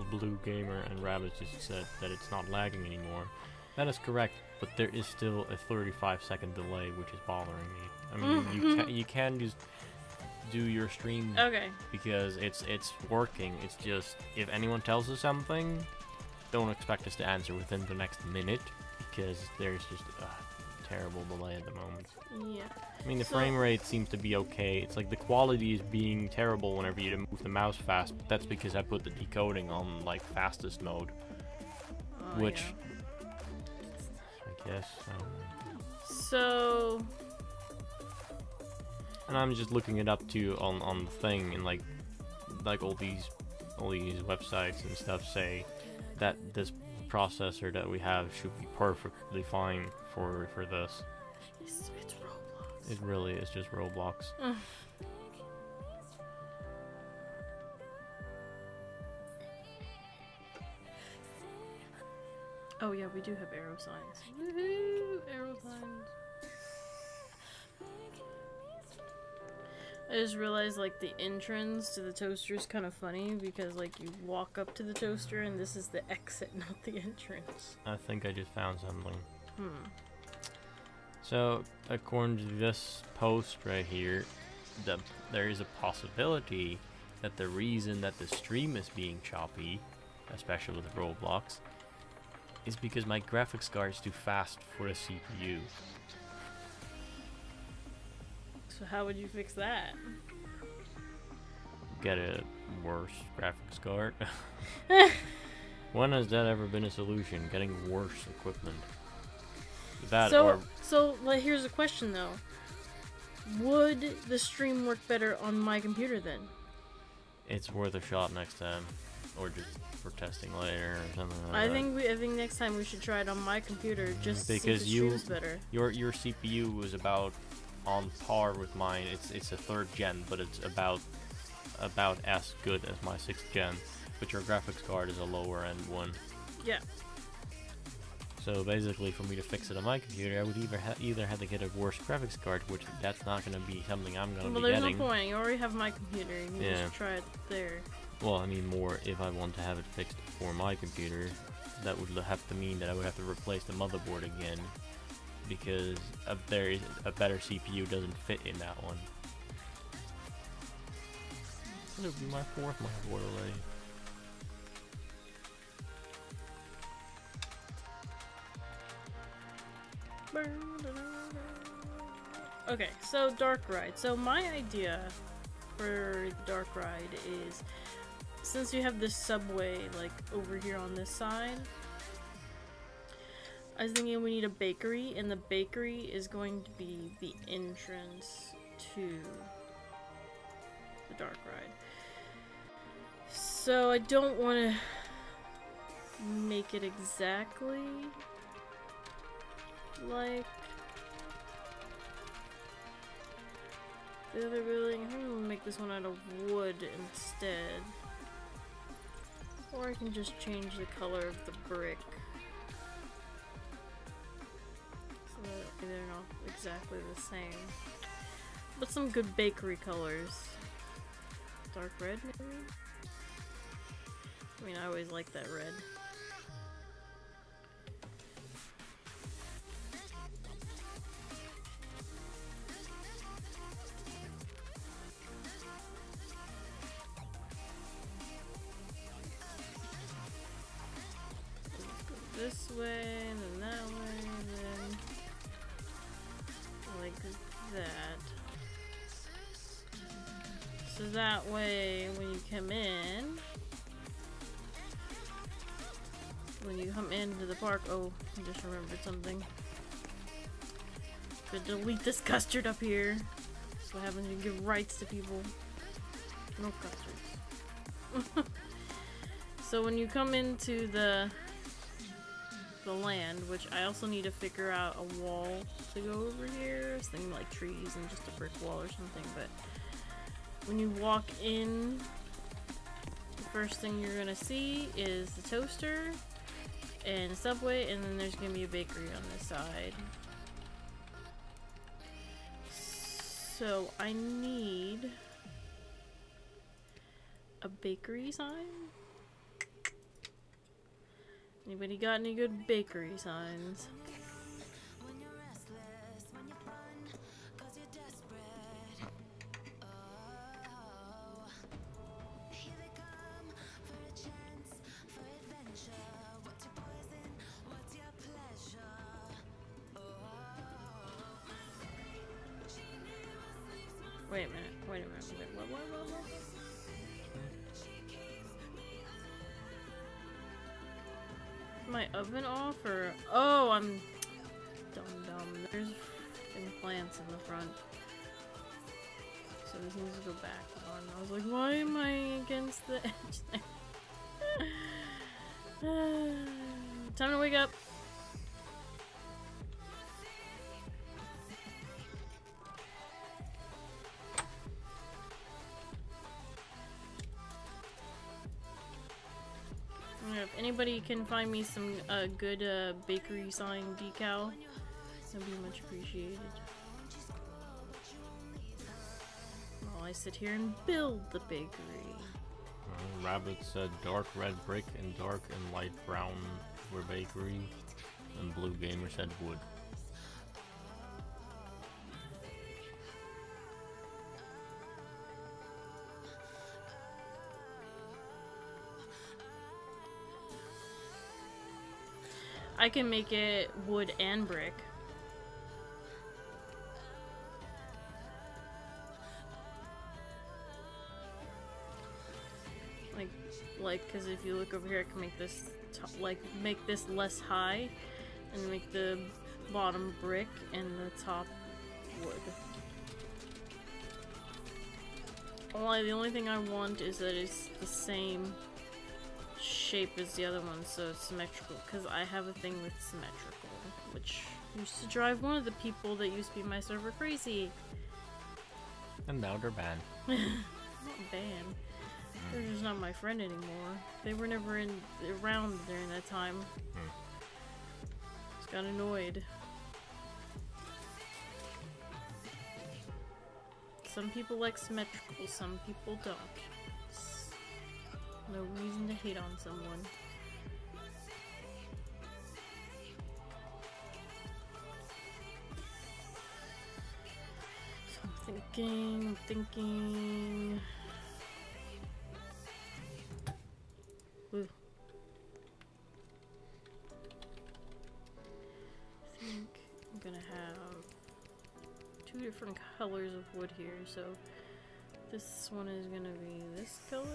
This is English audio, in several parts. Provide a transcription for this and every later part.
Blue Gamer and Rabbit just said that it's not lagging anymore. That is correct, but there is still a 35-second delay, which is bothering me. I mean, you can just do your stream because it's working. It's just, if anyone tells us something, don't expect us to answer within the next minute, because there's just a terrible delay at the moment. Yeah. I mean, the frame rate seems to be okay. It's like the quality is being terrible whenever you move the mouse fast, but that's because I put the decoding on like fastest mode, which I guess. So. And I'm just looking it up too on the thing, and like all these websites and stuff say that this processor that we have should be perfectly fine for this. It's Roblox. It really is just Roblox. Oh yeah, we do have arrow signs. Woohoo! Arrow signs. I just realized like the entrance to the toaster is kind of funny because like you walk up to the toaster and this is the exit, not the entrance. I think I just found something. So according to this post right here, there is a possibility that the reason that the stream is being choppy, especially with Roblox, is because my graphics card is too fast for the CPU. So how would you fix that? Get a worse graphics card. When has that ever been a solution? Getting worse equipment. That so like, here's a question though. Would the stream work better on my computer then? It's worth a shot next time, or just for testing later or something like that. I think next time we should try it on my computer just because see if it streams better. Your CPU was about on par with mine. It's a 3rd gen, but it's about as good as my 6th gen. But your graphics card is a lower end one. Yeah. So basically, for me to fix it on my computer, I would either have to get a worse graphics card, which that's not going to be something I'm going to be getting. Well, there's no point. You already have my computer. You can just try it there. Well, I mean, more if I want to have it fixed for my computer, that would have to mean that I would have to replace the motherboard again, because a better CPU doesn't fit in that one. It'll be my 4th motherboard already. Okay, so Darkride. So my idea for Darkride is, since you have this subway like over here on this side, I was thinking we need a bakery, and the bakery is going to be the entrance to the Darkride. So I don't want to make it exactly like the other building. I'm gonna make this one out of wood instead. Or I can just change the color of the brick, so that they're not exactly the same. But some good bakery colors. Dark red, maybe? I mean, I always like that red. This way, and then that way, and then like that. So that way, when you come into the park, oh, I just remembered something. But delete this custard up here. That's what happens when you give rights to people. No custards. So when you come into the land, which I also need to figure out a wall to go over here. I was thinking like trees and just a brick wall or something, but when you walk in, the first thing you're gonna see is the toaster and a subway, and then there's gonna be a bakery on this side. So I need a bakery sign. Anybody got any good bakery signs? Wait a minute, wait. What? My oven off, or oh, I'm dumb. There's freaking plants in the front, so this needs to go back on. I was like, why am I against the edge there? Time to wake up. If anybody can find me some good bakery sign decal, that'd be much appreciated. While I sit here and build the bakery. Rabbit said dark red brick and dark and light brown were bakery, and Blue Gamer said wood. I can make it wood and brick. Like, cause if you look over here, I can make this make this less high, and make the bottom brick and the top wood. The only thing I want is that it's the same shape as the other one, so it's symmetrical, because I have a thing with symmetrical, which used to drive one of the people that used to be my server crazy. And now they're banned. Not banned. They're just not my friend anymore. They were never around during that time. Just got annoyed. Some people like symmetrical, some people don't. No reason to hate on someone. So I'm thinking. Ooh. I think I'm gonna have 2 different colors of wood here, so this one is gonna be this color.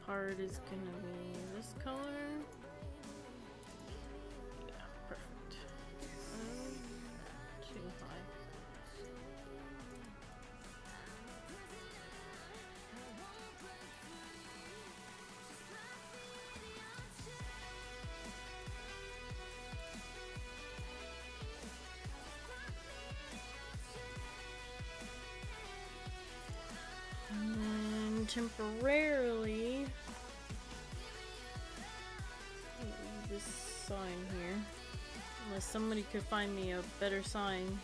Part is gonna be this color. Yeah, perfect. Too high. And temporarily this sign here, unless somebody could find me a better sign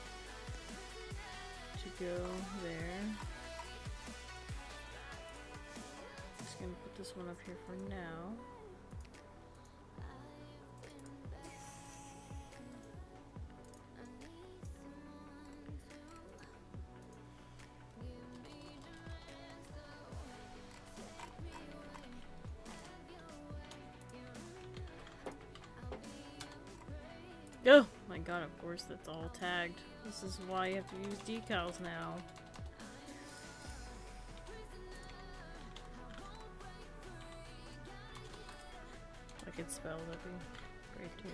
to go there. Just gonna put this one up here for now. Oh my god, of course that's all tagged. This is why you have to use decals now. If I could spell, that'd be great too.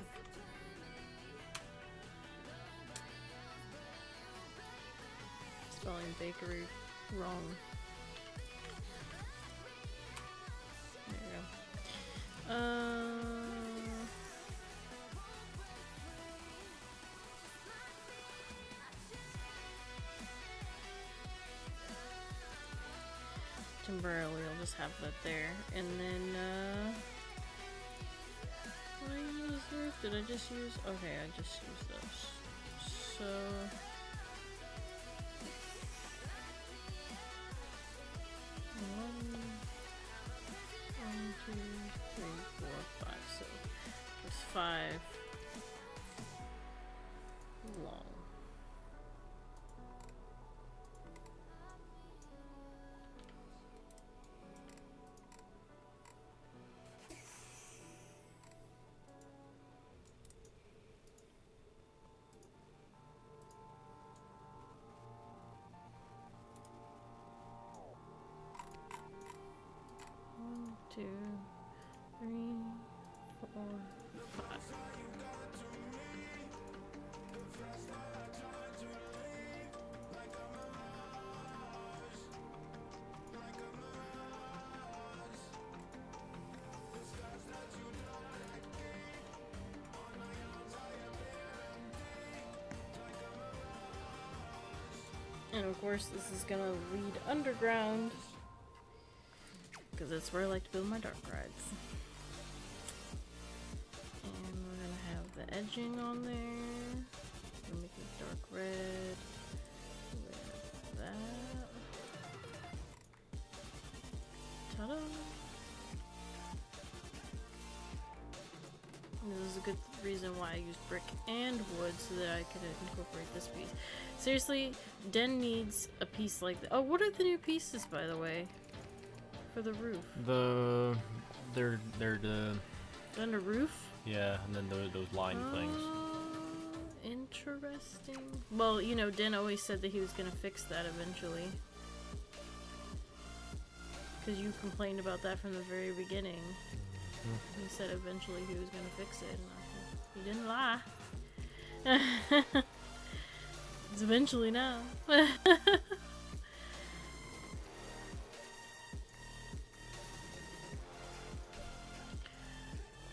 Spelling bakery wrong. temporarily I'll just have that there. And then, what did I use here? Did I just use? Okay, I just used those. So, 1, 2, 3, 4, 5. So, there's 5 long. Two, 3, 4, 5. And of course, this is gonna lead underground, because that's where I like to build my dark rides. And we're gonna have the edging on there. We'll make it dark red. With that. Ta-da! This is a good reason why I used brick and wood, so that I could incorporate this piece. Seriously, Den needs a piece like that. Oh, what are the new pieces, by the way? For the roof. They're the... On the roof? Yeah, and then those line things. Interesting. Well, you know, Den always said that he was gonna fix that eventually. Because you complained about that from the very beginning. Mm-hmm. He said eventually he was gonna fix it, and he didn't lie. It's eventually now.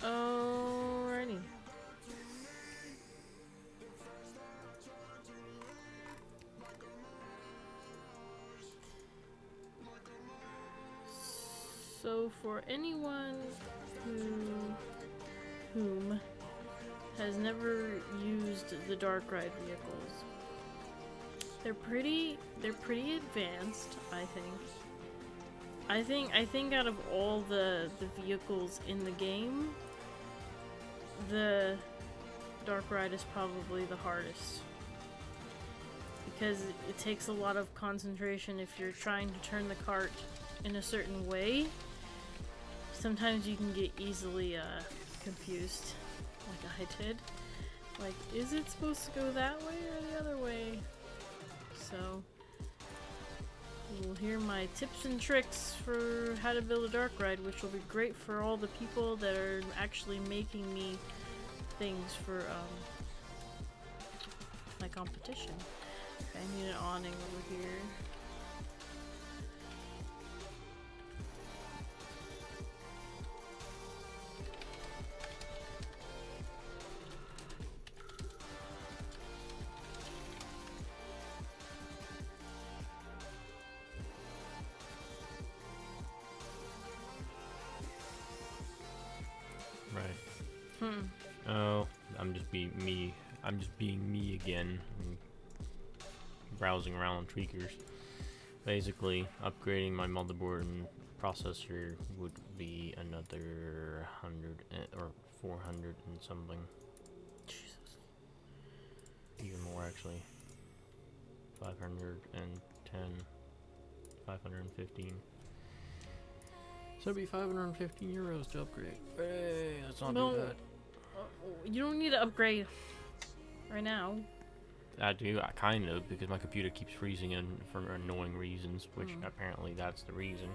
Alrighty. So for anyone whom has never used the Darkride vehicles, they're pretty advanced, I think. I think out of all the vehicles in the game, the Darkride is probably the hardest. Because it takes a lot of concentration if you're trying to turn the cart in a certain way. Sometimes you can get easily confused, like I did. Like, is it supposed to go that way or the other way? So, you'll hear my tips and tricks for how to build a Darkride, which will be great for all the people that are actually making me things for my competition. Okay, I need an awning over here. Oh, I'm just being me. I'm just being me again. I'm browsing around on tweakers. Basically, upgrading my motherboard and processor would be another 100 or 400 and something. Jesus. Even more actually. 510, 515. So it'd be 515 euros to upgrade. Hey, that's not too bad. You don't need to upgrade right now. I do, kind of, because my computer keeps freezing in for annoying reasons, which apparently that's the reason.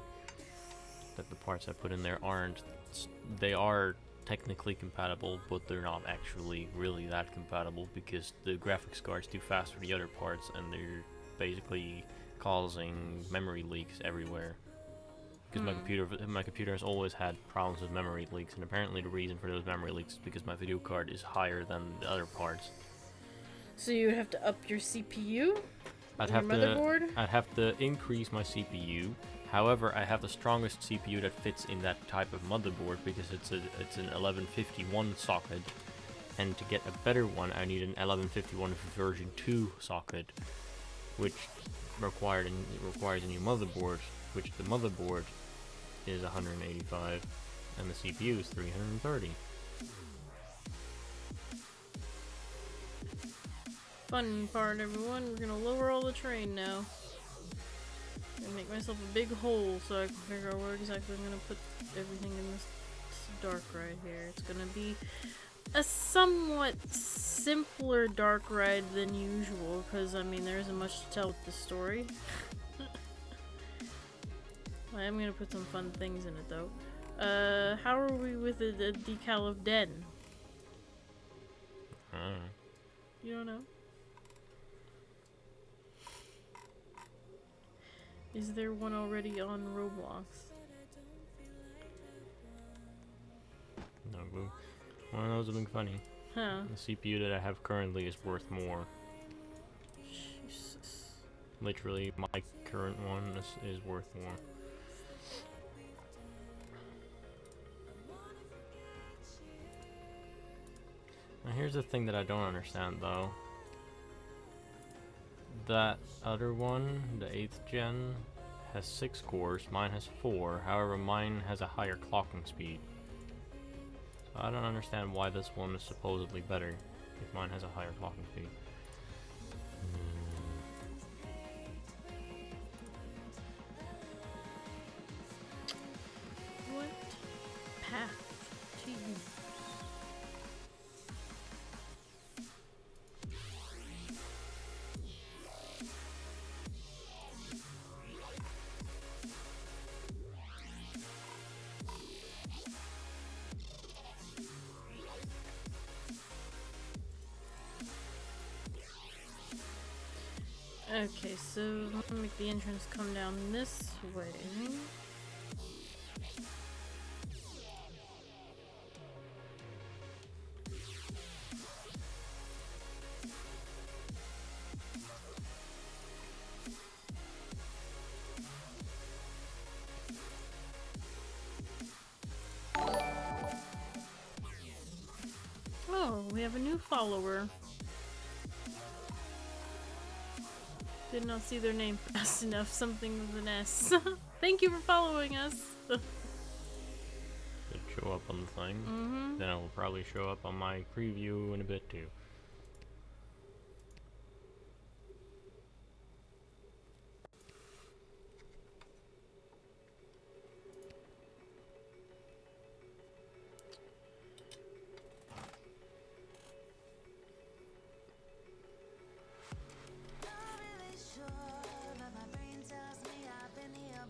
That the parts I put in there aren't. They are technically compatible, but they're not actually really that compatible because the graphics card's too fast for the other parts, and they're basically causing memory leaks everywhere. Because my computer has always had problems with memory leaks, and apparently the reason for those memory leaks is because my video card is higher than the other parts. So you would have to up your CPU? I'd have to increase my CPU However, I have the strongest CPU that fits in that type of motherboard because it's an 1151 socket, and to get a better one, I need an 1151 version 2 socket, which requires a new motherboard, which the motherboard is 185, and the CPU is 330. Fun part, everyone. We're gonna lower all the terrain now. And make myself a big hole so I can figure out where exactly I'm gonna put everything in this Darkride here. It's gonna be a somewhat simpler Darkride than usual, because I mean there isn't much to tell with the story. I am gonna put some fun things in it though. How are we with the decal of Den? You don't know? Is there one already on Roblox? No, boo. One of those have been funny. Huh. The CPU that I have currently is worth more. Jesus. Literally, my current one is worth more. Now here's the thing that I don't understand though. That other one, the 8th gen, has 6 cores, mine has 4, however mine has a higher clocking speed. So I don't understand why this one is supposedly better if mine has a higher clocking speed. What path to use? Okay, so let me make the entrance come down this way. Oh, we have a new follower. Did not see their name fast enough. Something with an S. Thank you for following us. It'll show up on the thing. Then it will probably show up on my preview in a bit too.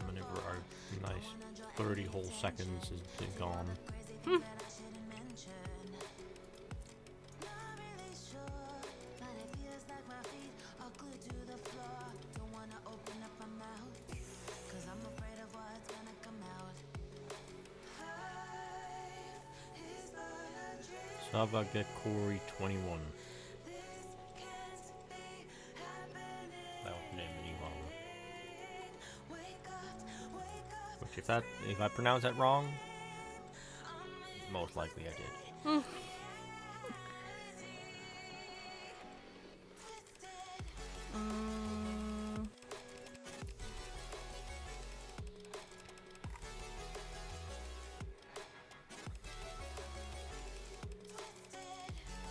Whenever our nice 30 whole seconds is gone. Savaga Corey 21. That was the name of the new model. Which if I pronounce that wrong, most likely I did.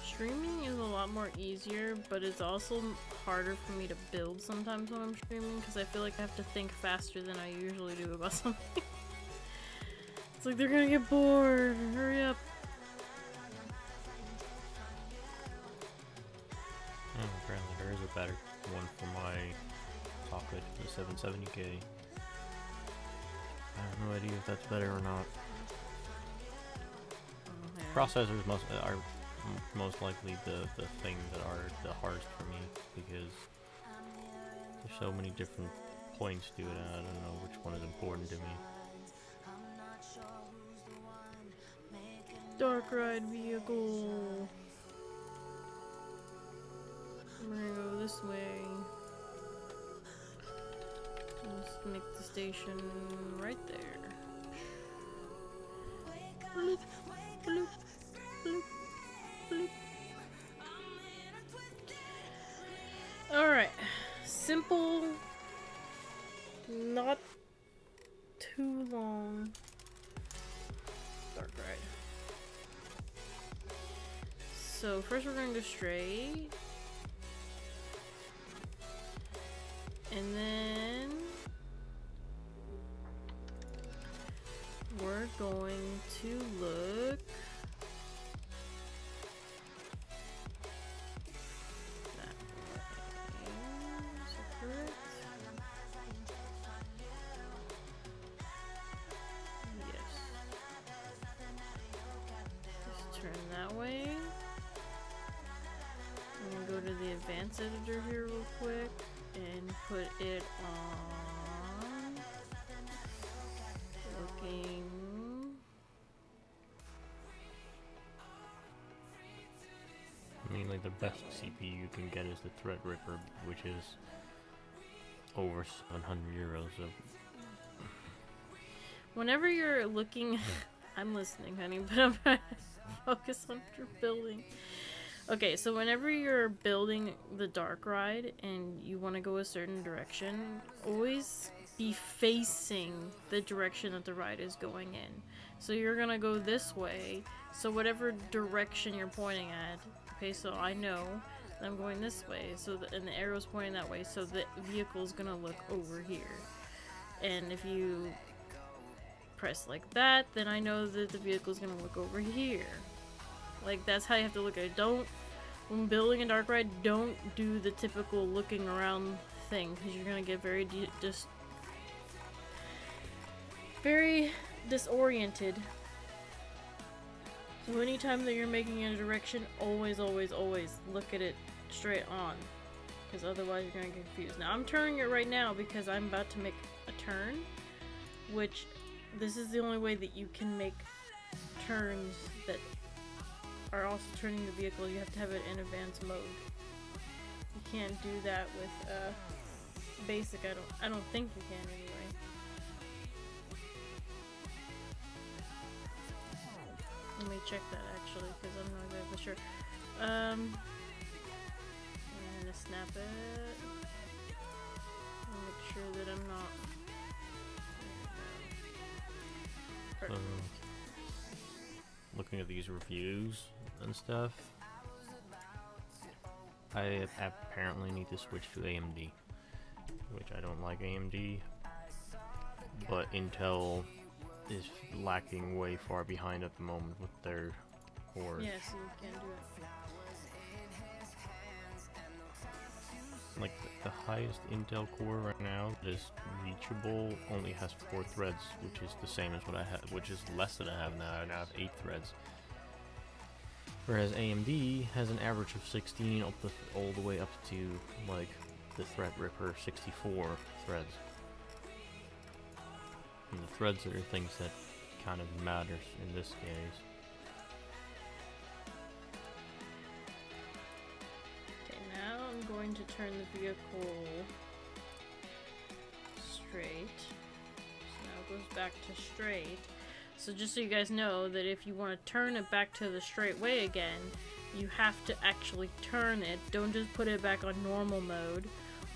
Streaming is a lot more easier, but it's also harder for me to build sometimes when I'm streaming because I feel like I have to think faster than I usually do about something. It's like they're gonna get bored. Hurry up. Apparently there is a better one for my socket, the 770K. I have no idea if that's better or not. Processors are most likely the thing that are the hardest for me because there's so many different points to it and I don't know which one is important to me. Darkride vehicle. We're gonna go this way. And just make the station right there. Bloop, bloop, bloop, bloop. Alright, simple, not too long Darkride. So first we're going to go straight, and then we're going to look that way. Is that correct? Yes. Just turn that way. I'm gonna go to the advanced editor here real quick and put it on looking. I mean, like, the best CPU you can get is the Threadripper, which is over 700 euros. So Whenever you're looking, I'm listening, honey, but I'm trying to focus on what you're building. Okay, so whenever you're building the Darkride and you want to go a certain direction, always be facing the direction that the ride is going in. So you're gonna go this way, so whatever direction you're pointing at, okay, so I know that I'm going this way, so and the arrow's pointing that way, so the vehicle's gonna look over here. And if you press like that, then I know that the vehicle's gonna look over here. Like, that's how you have to look at it. When building a Darkride, don't do the typical looking around thing, because you're gonna get very disoriented. So anytime that you're making a direction, always look at it straight on, because otherwise you're gonna get confused. Now I'm turning it right now because I'm about to make a turn, which this is the only way that you can make turns that are also turning the vehicle. You have to have it in advanced mode. You can't do that with basic. I don't think you can anyway. Let me check that actually, because I'm not exactly sure. I'm gonna snap it. I'll make sure that I'm not. Perfect. Looking at these reviews and stuff, I apparently need to switch to AMD, which I don't like AMD, but Intel is lacking way far behind at the moment with their cores. Yeah, so you can do it. Like, the highest Intel core right now that is reachable only has 4 threads, which is the same as what I have, which is less than I have now. I now have 8 threads. Whereas AMD has an average of 16 all the way up to, like, the Threadripper 64 threads. And the threads are things that kind of matters in this case. Okay, now I'm going to turn the vehicle straight. So now it goes back to straight. So just so you guys know that if you want to turn it back to the straight way again, you have to actually turn it. Don't just put it back on normal mode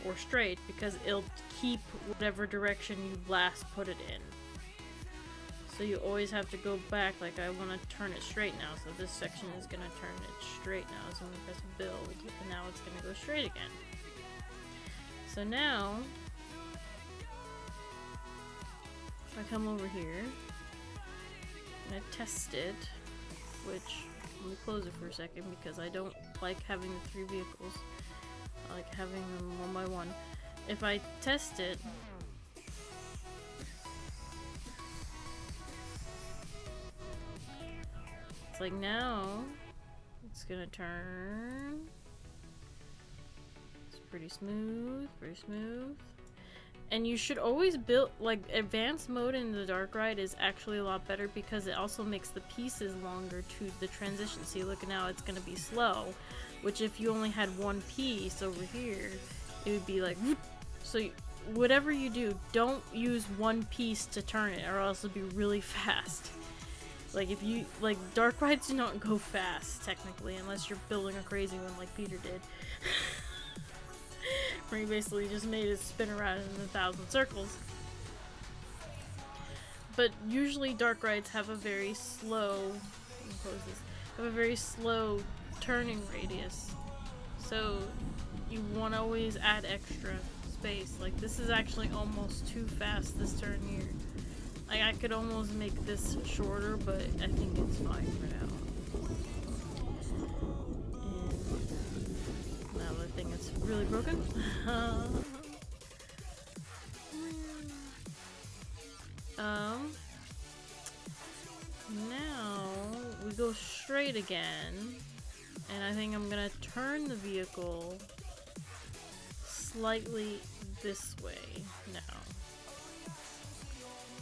or straight, because it'll keep whatever direction you last put it in. So you always have to go back. Like, I want to turn it straight now, so this section is going to turn it straight now. So I'm going to press build, and now it's going to go straight again. So now, if I come over here, and I test it, which, let me close it for a second because I don't like having the 3 vehicles. I like having them one by one. If I test it, it's like now, it's gonna turn. It's pretty smooth, And you should always build, like, advanced mode in the Darkride is actually a lot better because it also makes the pieces longer to the transition. See, look, now it's gonna be slow, which if you only had one piece over here, it would be like, whoop. So whatever you do, don't use one piece to turn it, or else it'll be really fast. Like, if you, like, Darkrides do not go fast, technically, unless you're building a crazy one like Peter did. Where he basically just made it spin around in 1,000 circles. But usually Darkrides have a very slow, let me close this, have a very slow turning radius. So you want to always add extra space. Like, this is actually almost too fast this turn here. Like, I could almost make this shorter, but I think it's fine for now. And now the thing is really broken. Now we go straight again, and I think I'm gonna turn the vehicle slightly this way now.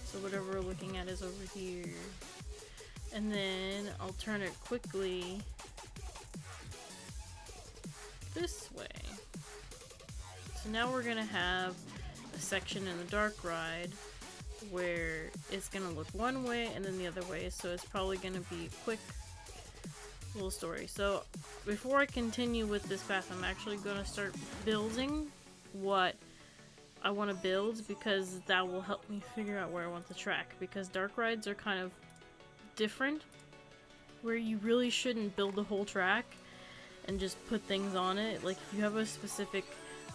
So whatever we're looking at is over here. And then I'll turn it quickly this way. So now we're gonna have a section in the Darkride where it's gonna look one way and then the other way, so it's probably gonna be a quick little story. So before I continue with this path, I'm actually gonna start building what I want to build, because that will help me figure out where I want the track, because Darkrides are kind of different, where you really shouldn't build the whole track and just put things on it. Like, if you have a specific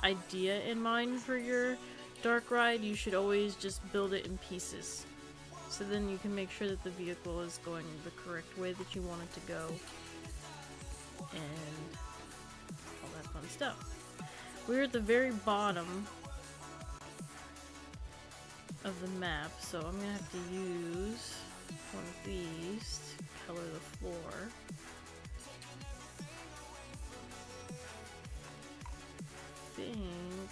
idea in mind for your Darkride, you should always just build it in pieces, so then you can make sure that the vehicle is going the correct way that you want it to go, and all that fun stuff. We're at the very bottom of the map, so I'm gonna have to use one of these to color the floor. I think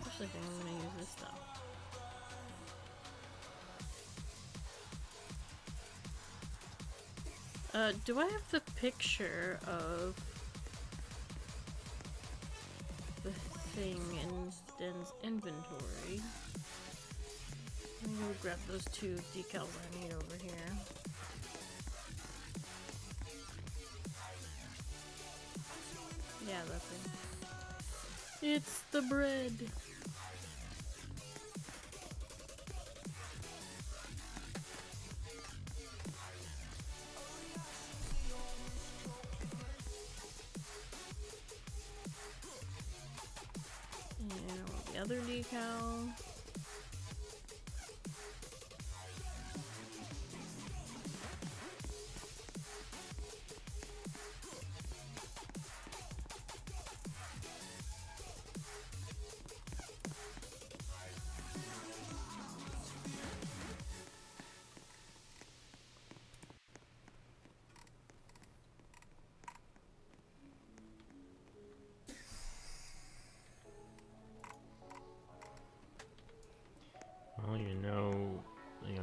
actually, I think I'm gonna use this stuff. Do I have the picture of the thing in Den's inventory? Let me go grab those two decals I need over here. Yeah, that thing. It's the bread! Other decal. Well, you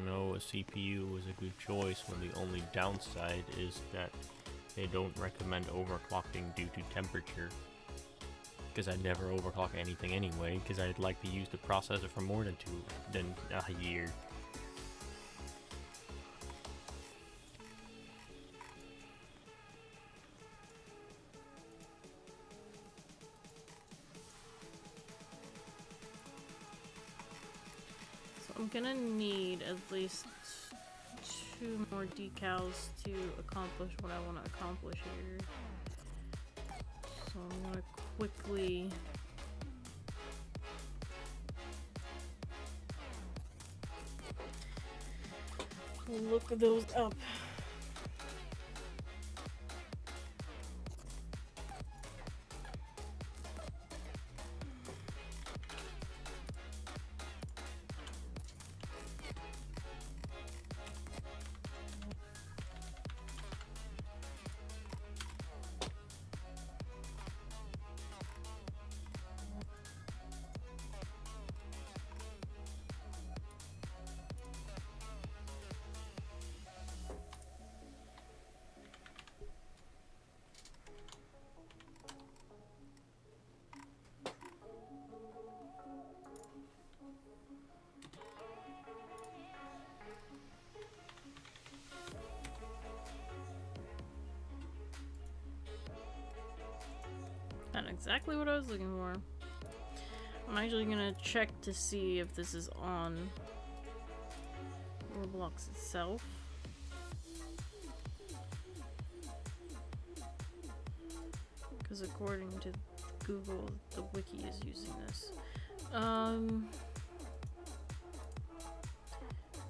know a CPU is a good choice when the only downside is that they don't recommend overclocking due to temperature. Because I never overclock anything anyway, because I'd like to use the processor for more than a year. I'm gonna need at least 2 more decals to accomplish what I want to accomplish here. So I'm gonna quickly look those up. exactly what I was looking for. I'm actually gonna check to see if this is on Roblox itself. Because according to Google, the wiki is using this. Go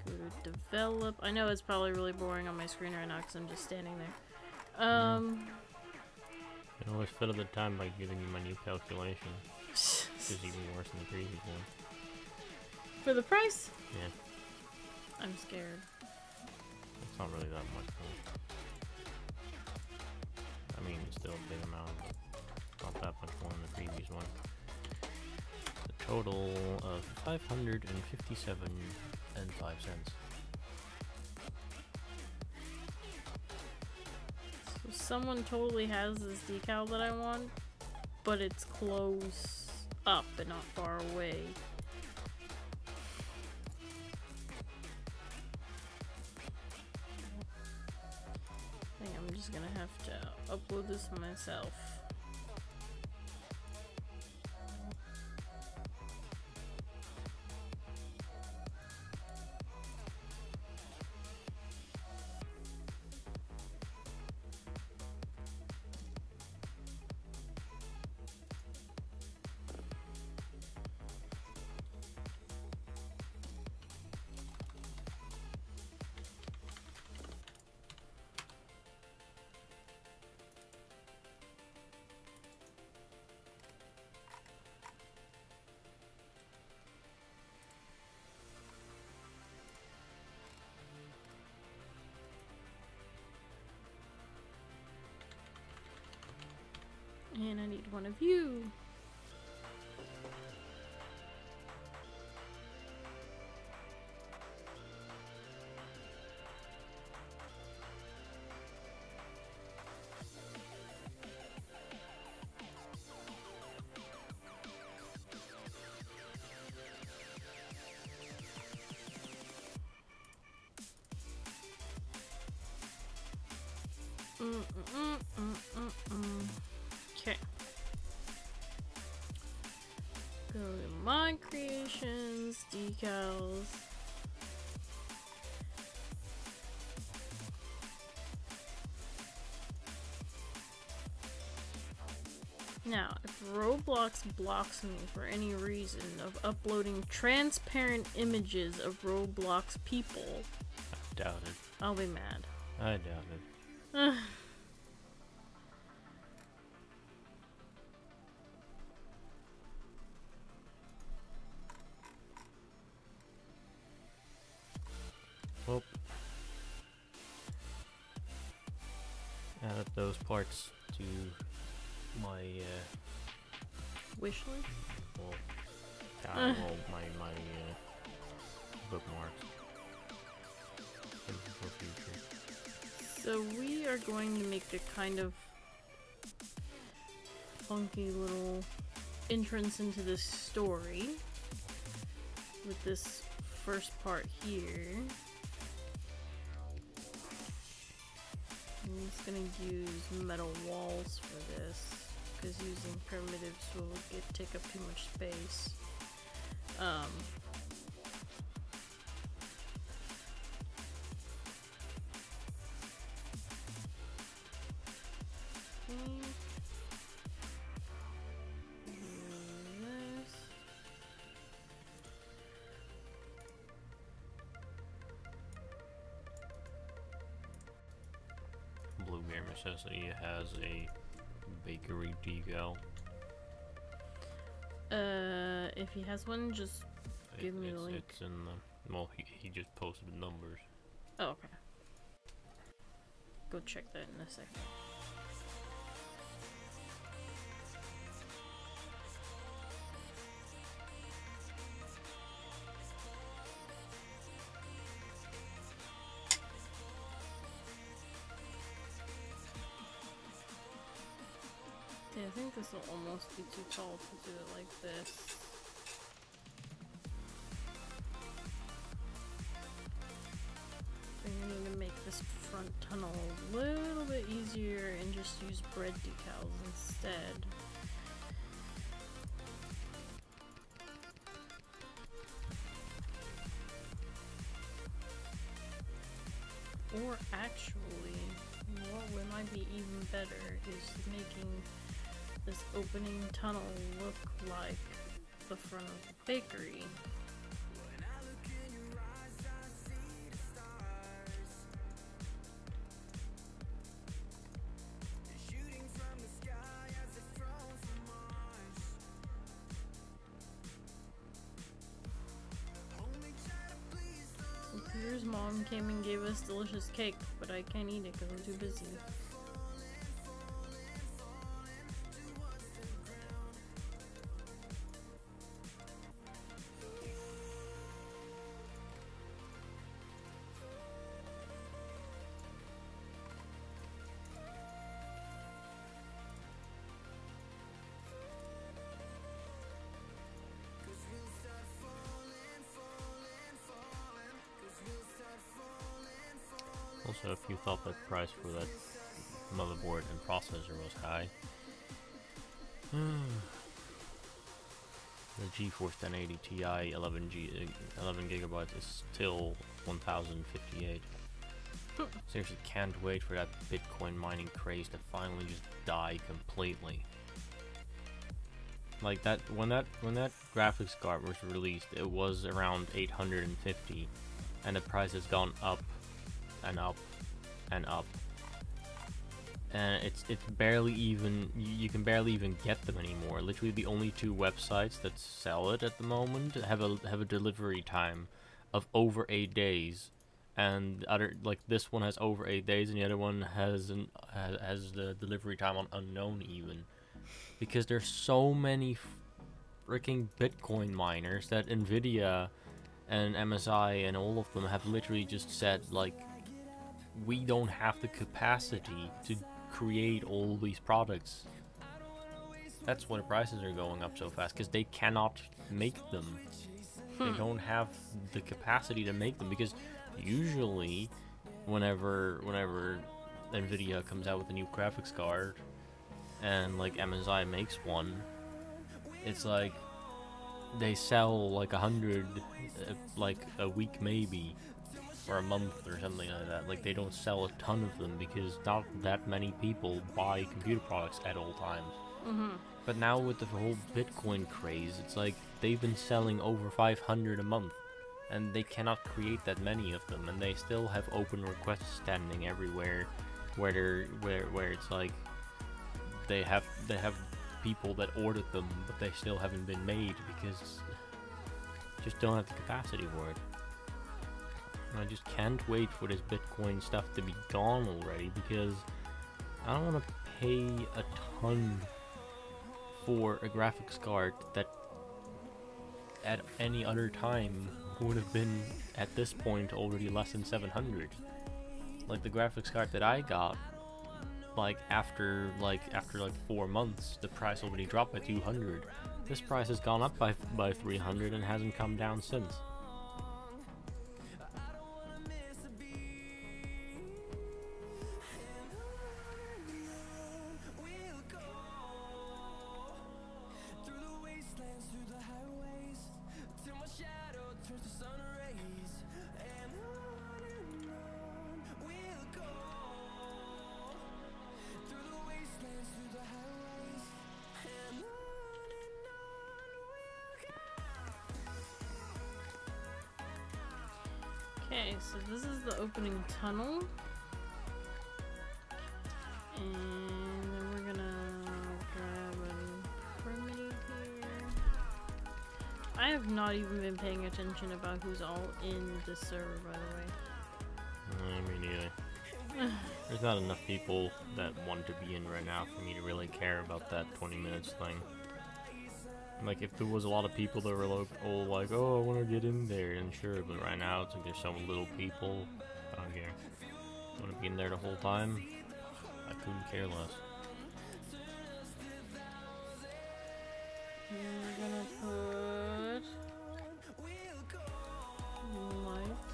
to develop. I know it's probably really boring on my screen right now because I'm just standing there. I always fill up the time by giving you my new calculation. Which is even worse than the previous one. For the price? Yeah. I'm scared. It's not really that much more. I mean, it's still a big amount, but not that much more than the previous one. A total of 557 and 5 cents. So someone totally has this decal that I want, but it's close up and not far away. I think I'm just gonna have to upload this myself. And I need one of you. Okay. Go to my creations, decals. Now, if Roblox blocks me for any reason of uploading transparent images of Roblox people, I doubt it. I'll be mad. I doubt it. Well, add those parts to my wish list? well, my bookmarks for future. So we are going to make a kind of funky little entrance into this story with this first part here. I'm just gonna use metal walls for this because using primitives will take up too much space. Blue Bear Necessity has a bakery decal. If he has one, just give me the link. It's in the, well, he just posted the numbers. Oh, okay. Go check that in a second. Yeah, I think this will almost be too tall to do it like this. I need to make this front tunnel a little bit easier and just use bread decals instead. Or actually, what might be even better is making this opening tunnel look like the front of the bakery. Here's Mom came and gave us delicious cake, but I can't eat it because I'm too busy. Also, if you thought that price for that motherboard and processor was high, the GeForce 1080 Ti 11 gigabytes is still 1058. Seriously, can't wait for that Bitcoin mining craze to finally just die completely. Like that, when that graphics card was released, it was around 850, and the price has gone up and up and up, and it's barely even, you can barely even get them anymore. Literally the only two websites that sell it at the moment have a delivery time of over 8 days, and other, like this one has over 8 days and the other one has the delivery time on unknown even, because there's so many freaking Bitcoin miners that Nvidia and MSI and all of them have literally just said, like, we don't have the capacity to create all these products. That's why the prices are going up so fast, because they cannot make them. They don't have the capacity to make them, because usually whenever Nvidia comes out with a new graphics card and like MSI makes one, it's like they sell like 100 like a week maybe, or a month or something like that. Like, they don't sell a ton of them because not that many people buy computer products at all times. But now with the whole Bitcoin craze, it's like they've been selling over 500 a month, and they cannot create that many of them, and they still have open requests standing everywhere, where it's like they have people that ordered them, but they still haven't been made because just don't have the capacity for it. I just can't wait for this Bitcoin stuff to be gone already, because I don't want to pay a ton for a graphics card that at any other time would have been at this point already less than 700. Like the graphics card that I got, like after 4 months, the price already dropped by 200. This price has gone up by 300 and hasn't come down since. Okay, so this is the opening tunnel, and then we're gonna grab a primitive here. I have not even been paying attention about who's all in this server, by the way. Me neither. There's not enough people that want to be in right now for me to really care about that 20 minutes thing. Like, if there was a lot of people that were all like, oh, I want to get in there, and sure, but right now it's like there's so little people. I don't care. I want to be in there the whole time. I couldn't care less. And we're gonna put lights.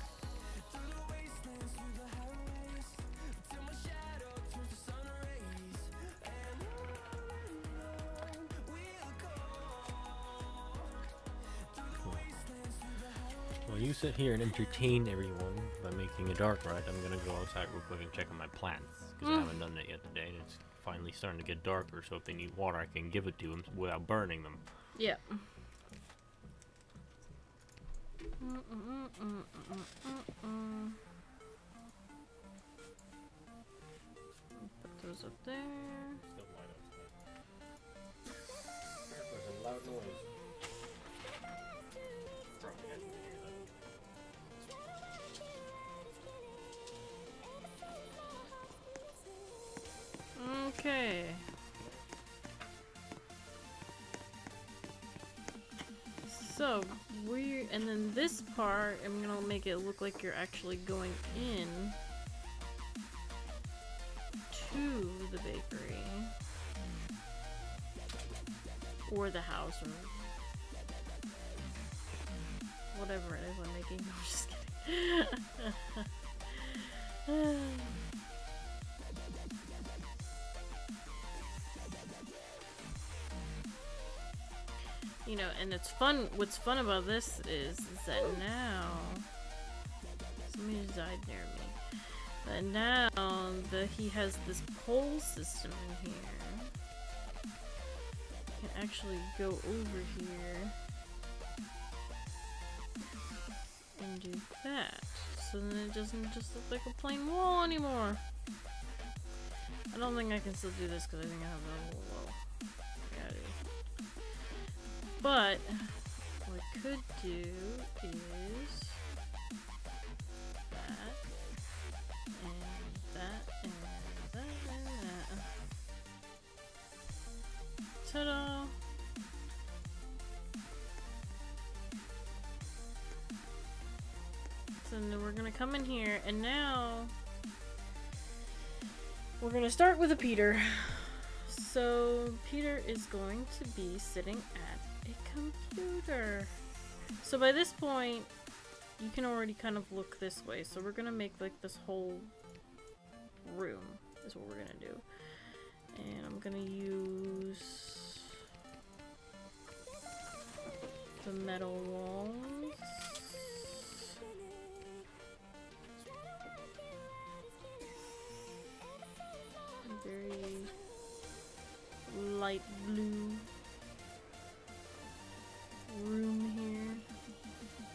While you sit here and entertain everyone by making a Darkride, I'm gonna go outside real quick and check on my plants, because I haven't done that yet today, and it's finally starting to get darker, so if they need water, I can give it to them without burning them. Yeah. Put those up there. Still light outside. There's a loud noise. Okay. So and then this part, I'm gonna make it look like you're actually going in to the bakery or the house or whatever it is I'm making. No, I'm just kidding. You know, and it's fun. What's fun about this is that now somebody just died near me. But now that he has this pole system in here, you can actually go over here and do that. So then it doesn't just look like a plain wall anymore. I don't think I can still do this because I think I have that a little low. Yeah, I do. But what I could do is that, and that, and that, and that. Ta-da! So then we're gonna come in here, and now we're gonna start with a Peter. So Peter is going to be sitting at a computer. So by this point, you can already kind of look this way. So we're gonna make like this whole room is what we're gonna do. And I'm gonna use the metal walls. Very light blue room here.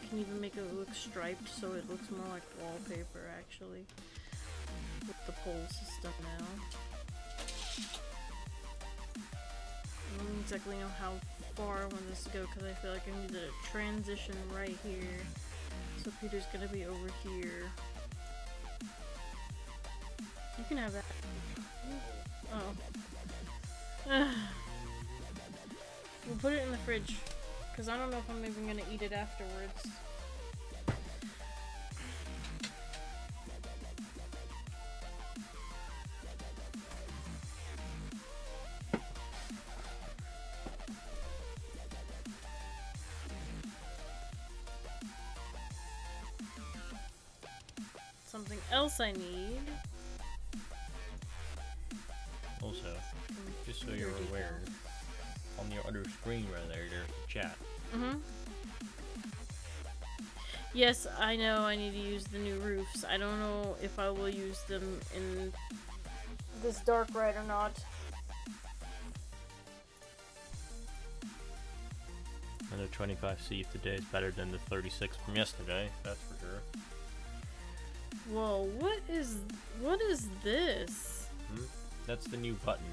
You can even make it look striped so it looks more like wallpaper actually. With the pole system now. I don't exactly know how far I want this to go because I feel like I need to transition right here. So Peter's gonna be over here. You can have that. Oh. We'll put it in the fridge, because I don't know if I'm even going to eat it afterwards. Something else I need. Also, just so you're aware, on your other screen right there, there's a chat. Yes, I know I need to use the new roofs. I don't know if I will use them in this Darkride or not. Another 25 C today is better than the 36 from yesterday, that's for sure. Whoa, what is this? That's the new button.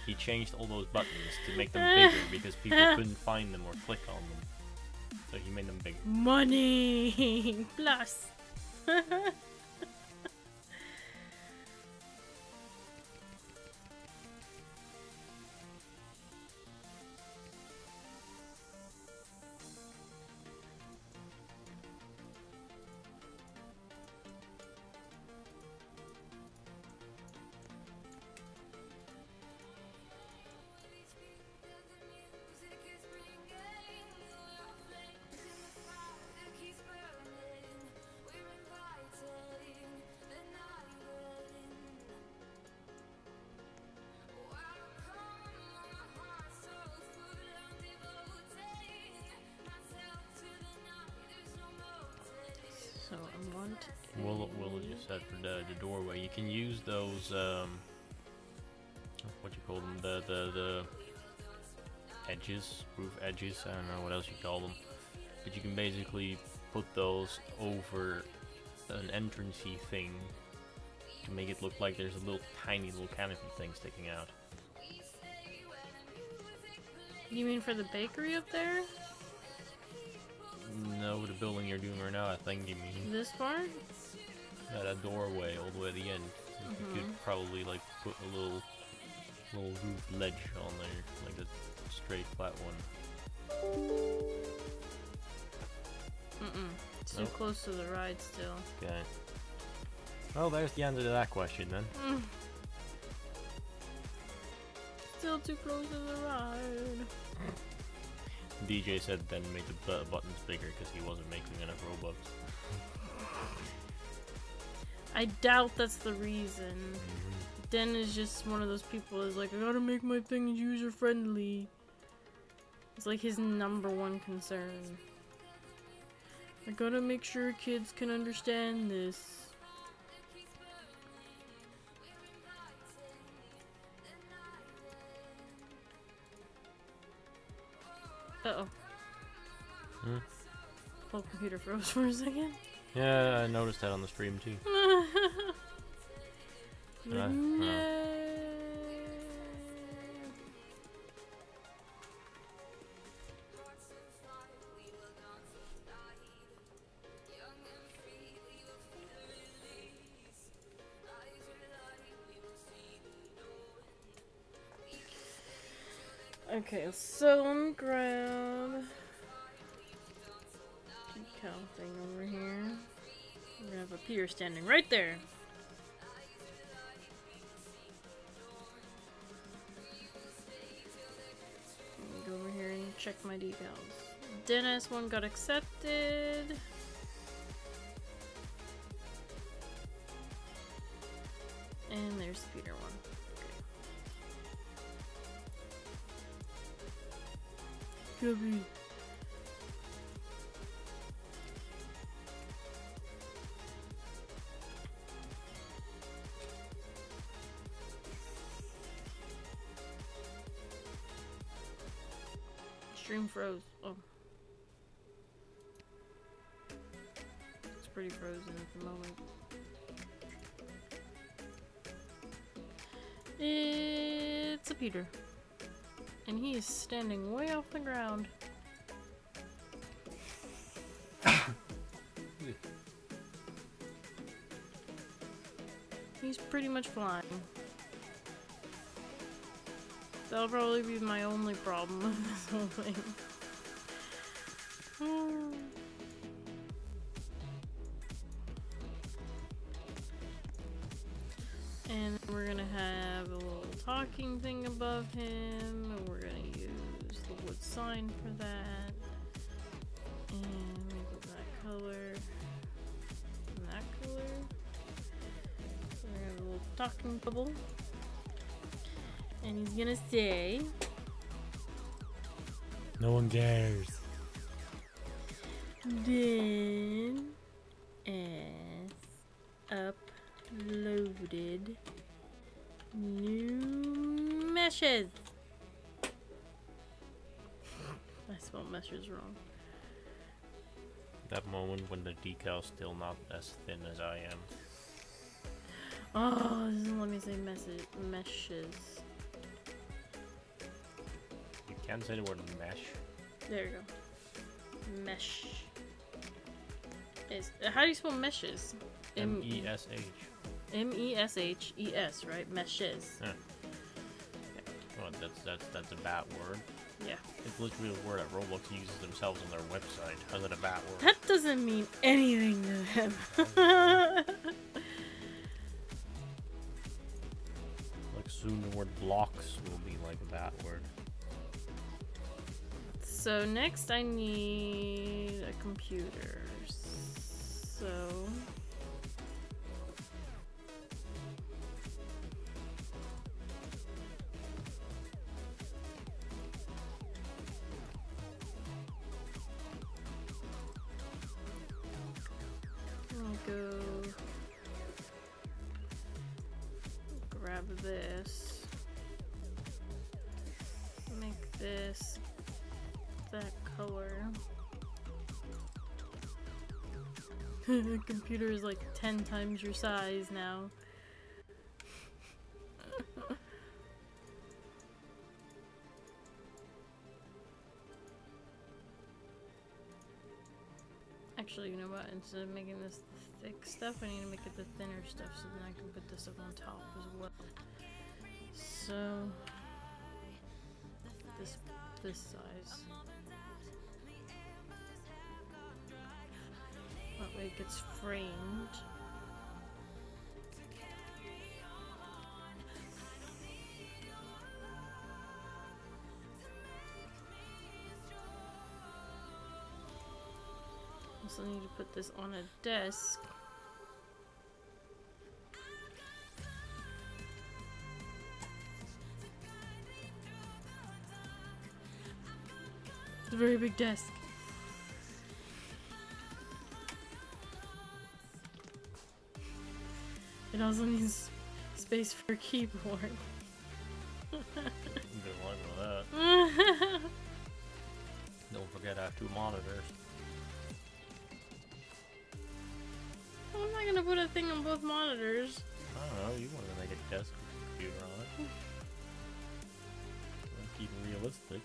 He changed all those buttons to make them bigger because people couldn't find them or click on them. So he made them bigger. Money! Plus! what Will just said for the doorway. You can use those what you call them, the edges, roof edges. I don't know what else you call them, but you can basically put those over an entrancey thing to make it look like there's a little tiny little canopy thing sticking out. You mean for the bakery up there? No, the building you're doing right now, I think you mean. This part? Yeah, that doorway all the way to the end. You could probably like put a little roof ledge on there, like a straight flat one. It's too close to the ride still. Okay. Well, there's the answer to that question then. Still too close to the ride. DJ said then make the buttons bigger because he wasn't making enough Robux. I doubt that's the reason. Den is just one of those people who's like, I gotta make my thing user friendly. It's like his #1 concern. I gotta make sure kids can understand this. Uh-oh. Whole computer froze for a second. Yeah, I noticed that on the stream too. Okay, so let me grab decal thing over here. We're gonna have a Peter standing right there. Let me go over here and check my decals. Dennis one got accepted. And there's the Peter one. Gubby. Stream froze. Oh. It's pretty frozen at the moment. It's a Peter. And he is standing way off the ground. He's pretty much flying. That'll probably be my only problem with this whole thing. And we're gonna have a little talking thing above him, and we're gonna use the wood sign for that. And maybe that color and that color. So we're gonna have a little talking bubble. And he's gonna say, no one cares. Then as uploaded new meshes. I spelled meshes wrong. That moment when the decal's still not as thin as I am. Oh, it doesn't let me say meshes. You can't say the word mesh. There you go. Mesh. How do you spell meshes? M-E-S-H. M-E-S-H-E-S, right? Meshes. Yeah. Well, that's a bad word. Yeah. It's literally a word that Roblox uses themselves on their website. How's it a bad word? That doesn't mean anything to them. Like soon the word blocks will be like a bad word. So next I need a computer. So I'll go grab this. Make this that color. The computer is like 10 times your size now. Actually, you know what? Instead of making this the thick stuff, I need to make it the thinner stuff so then I can put this up on top as well. So, this size. That way it gets framed. Also need to put this on a desk. It's a very big desk. It also needs space for a keyboard. Good luck with that. Don't forget I have 2 monitors. I'm not gonna put a thing on both monitors. I don't know, you want to make a desk with a computer on it. Keep it realistic.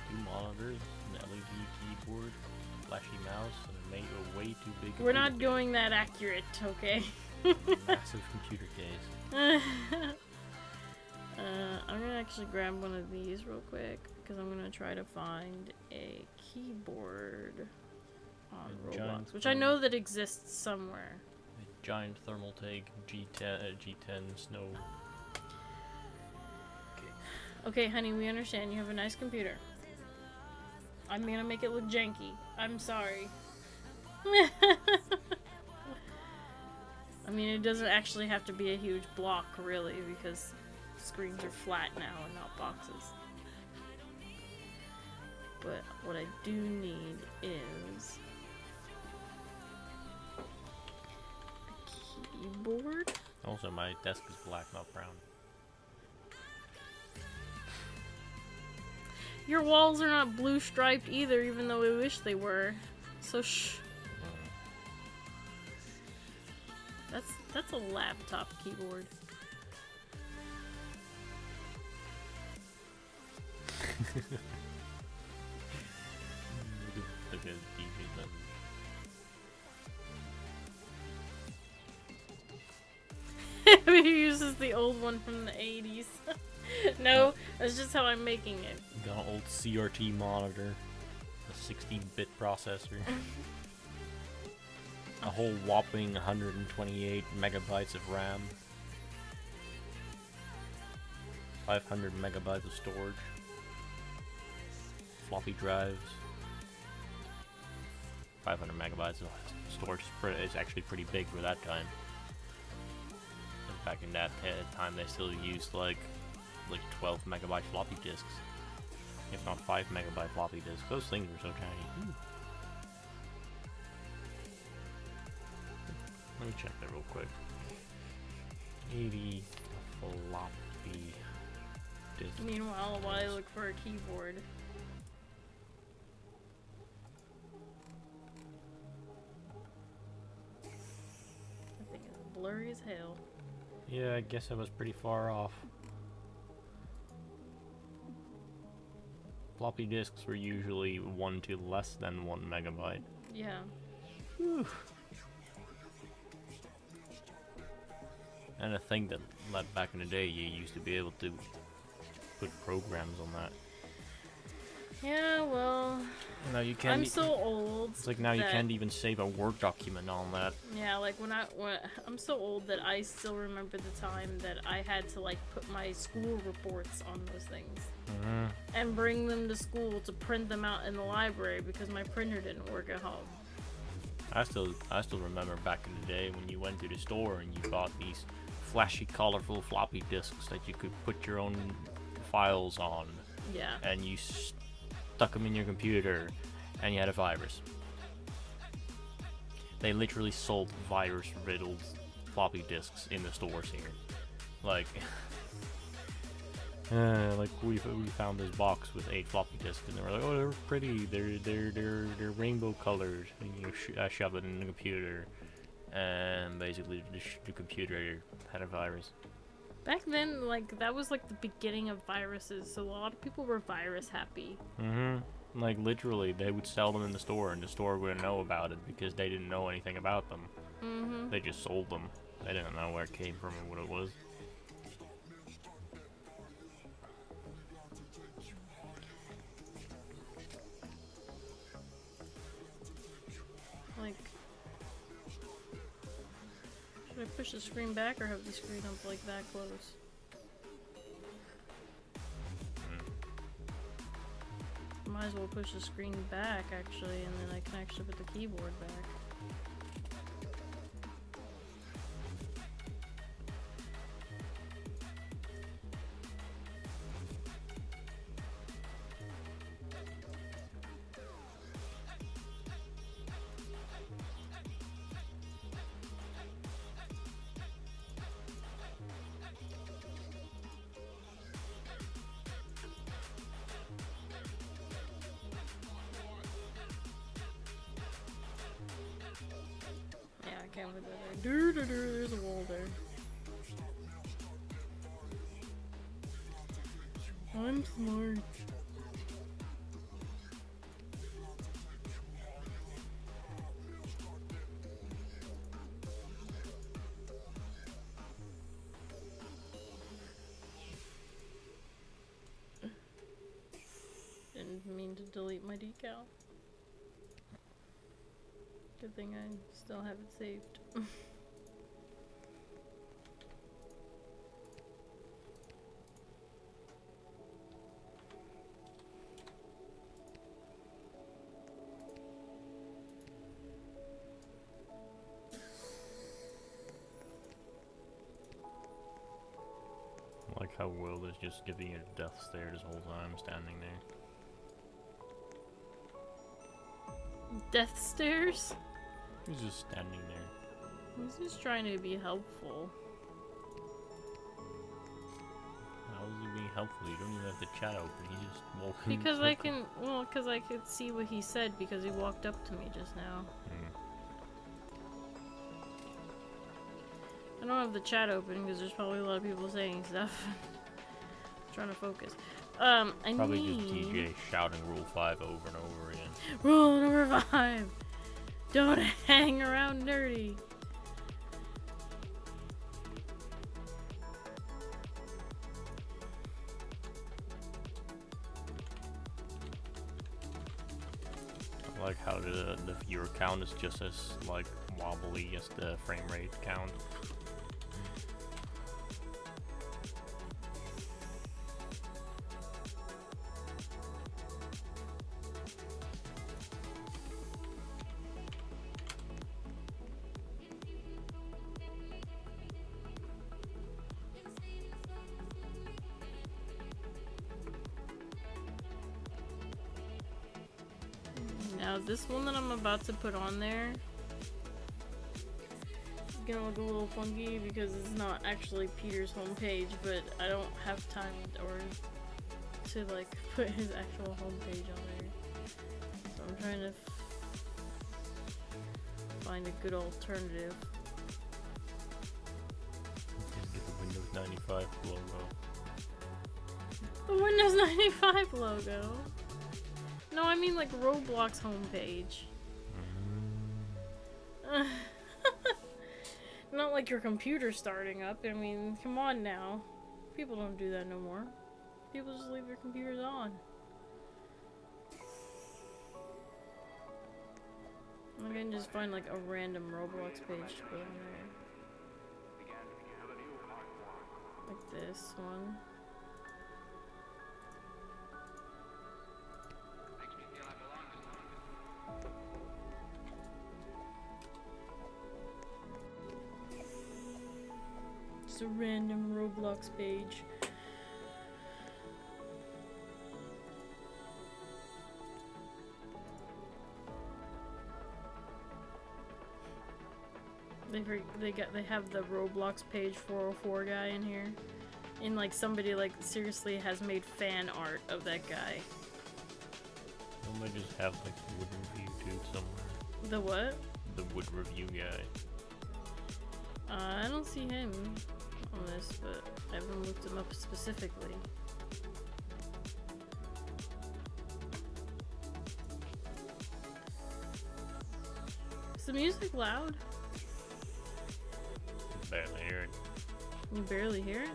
2 monitors, an LED keyboard, flashy mouse, and a way too big. We're not going that accurate, okay? Massive computer case. I'm gonna actually grab one of these real quick because I'm gonna try to find a keyboard on Roblox, which I know that exists somewhere. A giant thermal take G10 snow. Okay, honey, we understand. You have a nice computer. I'm gonna make it look janky. I'm sorry. I mean, it doesn't actually have to be a huge block, really, because screens are flat now and not boxes. But what I do need is a keyboard. Also, my desk is black, not brown. Your walls are not blue striped either, even though we wish they were. So shh. That's a laptop keyboard. Look at DV He uses the old one from the 80s. No, that's just how I'm making it. Got an old CRT monitor, a 16-bit processor, a whole whopping 128 megabytes of RAM, 500 megabytes of storage, floppy drives, 500 megabytes of storage is actually pretty big for that time. And back in that time, they still used like 12 megabyte floppy disks, if not 5 megabyte floppy disks. Those things were so tiny. Ooh. Let me check that real quick. 80 floppy disks. Meanwhile, while I look for a keyboard. That thing is blurry as hell. Yeah, I guess I was pretty far off. Floppy disks were usually 1 to less than 1 megabyte. Yeah. Whew. And I think that back in the day, you used to be able to put programs on that. Yeah, well, Now you can't. I'm so old. It's like now you can't even save a Word document on that. Yeah, like when I'm so old that I still remember the time that I had to like put my school reports on those things and bring them to school to print them out in the library because my printer didn't work at home. I still remember back in the day when you went to the store and you bought these flashy, colorful floppy disks that you could put your own files on. Yeah. And you stuck them in your computer, and you had a virus. They literally sold virus-riddled floppy disks in the stores here. Like, like we found this box with 8 floppy disks, and they were like, "Oh, they're pretty. They're rainbow colors." And you shove it in the computer, and basically the computer had a virus. Back then, like, that was like the beginning of viruses, so a lot of people were virus happy. Like, literally, they would sell them in the store, and the store wouldn't know about it because they didn't know anything about them. They just sold them. They didn't know where it came from or what it was. Like, should I push the screen back or have the screen up like that close? Might as well push the screen back actually, and then I can actually put the keyboard back. Can't put that there. There's a wall there. I'm smart. Didn't mean to delete my decal. Good thing I still have it saved. I like how Will is just giving you a death stare this whole time, standing there. Death stares? He's just standing there. He's just trying to be helpful. How is he being helpful? You don't even have the chat open. He's just walking. Because I can, well, because I could see what he said because he walked up to me just now. I don't have the chat open because there's probably a lot of people saying stuff. I'm trying to focus. Probably just DJ shouting Rule 5 over and over again. Rule number 5. Don't hang around nerdy. I like how the viewer count is just as like wobbly as the frame rate count. Now this one that I'm about to put on there is gonna look a little funky because it's not actually Peter's homepage, but I don't have time or to like put his actual homepage on there. So I'm trying to find a good alternative. Just get the Windows 95 logo. The Windows 95 logo? No, I mean like Roblox homepage. Not like your computer starting up. I mean, come on now. People don't do that no more. People just leave their computers on. I can just find like a random Roblox page to put on there. Like this one. Just a random Roblox page. They have the Roblox page 404 guy in here, and like somebody like seriously has made fan art of that guy. I might just have like the wood review dude somewhere. The what? The wood review guy. I don't see him on this, but I haven't looked him up specifically. Is the music loud? Barely hear it. You barely hear it?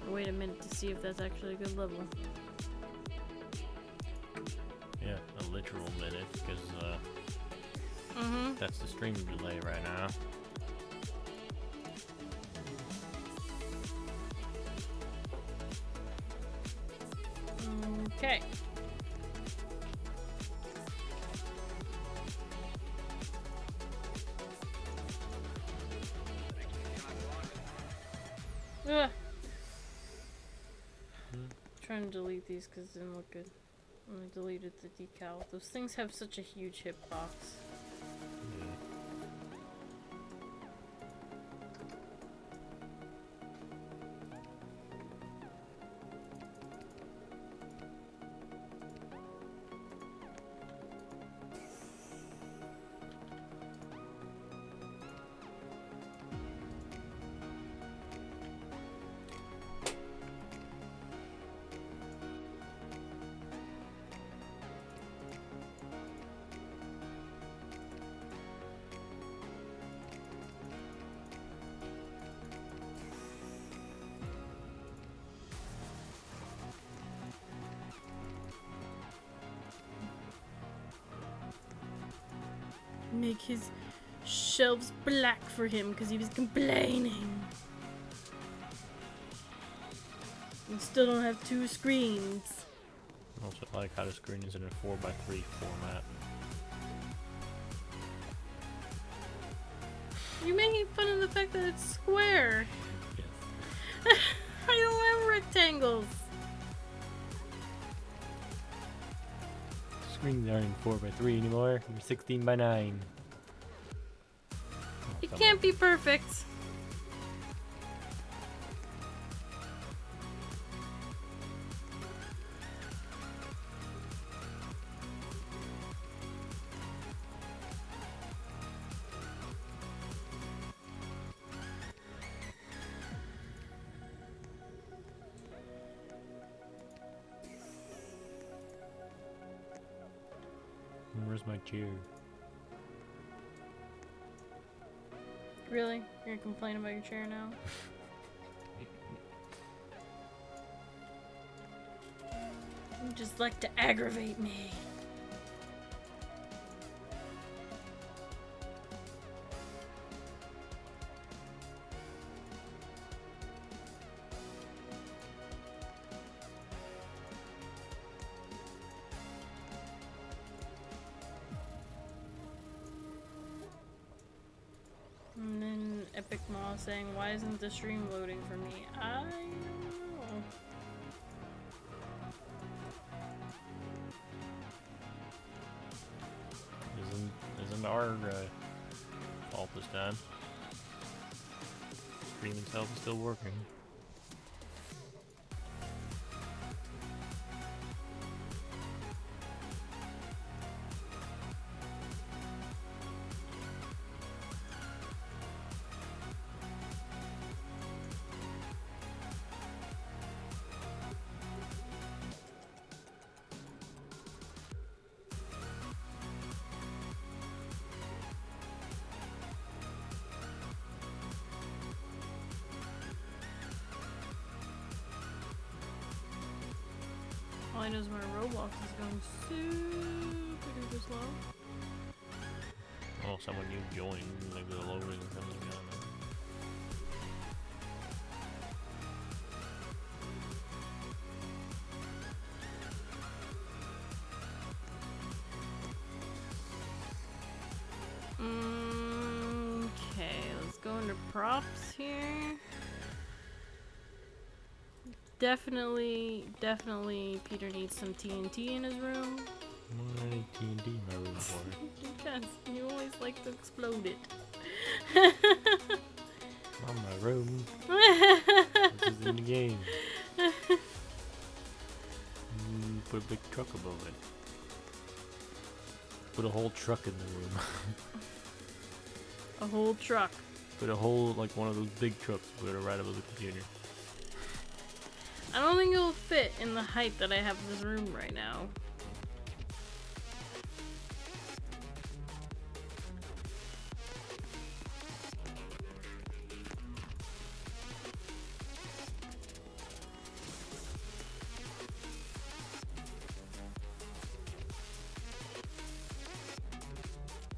Wait a minute to see if that's actually a good level. Yeah, a literal minute, because that's the stream delay right now. Okay. Ugh. Trying to delete these because it didn't look good. I deleted the decal. Those things have such a huge hitbox. Make his shelves black for him because he was complaining. We still don't have 2 screens. I also like how the screen is in a 4x3 format. You're making fun of the fact that it's square. Yes. I don't have rectangles. Screens aren't in 4x3 anymore. They're 16x9. It can't be perfect. Where's my chair? Really? You're gonna complain about your chair now? You just like to aggravate me. And then Epic Maw saying, why isn't the stream loading for me? I don't know. Isn't our fault this time? Stream itself is still working. All I know is my Roblox is going super duper slow. Oh, someone you joined, maybe the loading or something, I don't know. Okay, let's go into props here. definitely Peter needs some TNT in his room. What do I need TNT in my room for? Because you always like to explode it. Not my room. This is in the game. Put a big truck above it. Put a whole truck in the room. A whole truck. Put a whole, like one of those big trucks, put it right above the computer. I don't think it'll fit in the height that I have in this room right now.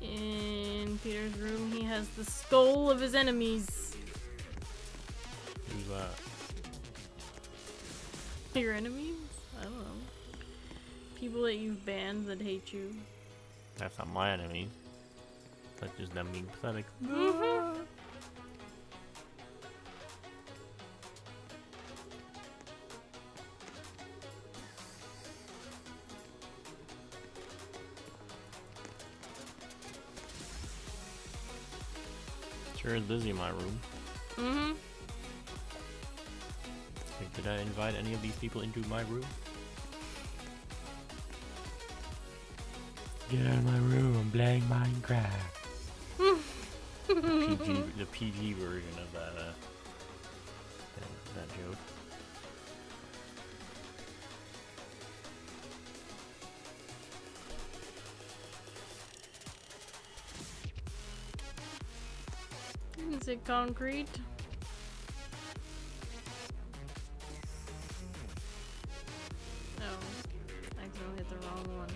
In Peter's room, he has the skull of his enemies. Who's that? Your enemies? I don't know. People that you've banned that hate you. That's not my enemy. That's just them being pathetic. Sure is busy in my room. Did I invite any of these people into my room? Get out of my room, I'm playing Minecraft. the PG version of that joke. Is it concrete? No, I accidentally hit the wrong one.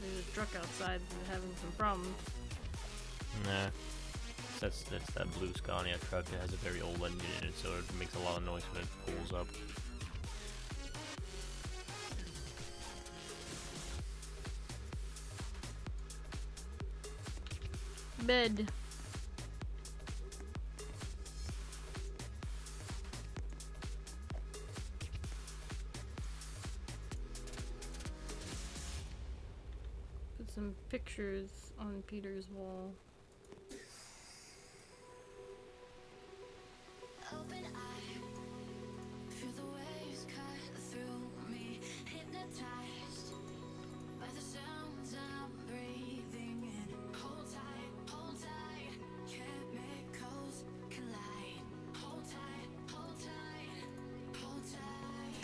There's a truck outside that's having some problems. Nah. That's that blue Scania truck that has a very old engine in it, so it makes a lot of noise when it pulls up. Bed. Put some pictures on Peter's wall. Open eye, feel the waves cut through me, hypnotized by the sounds I'm breathing in. Hold tight, chemicals collide. Hold tight, hold tight, hold tight.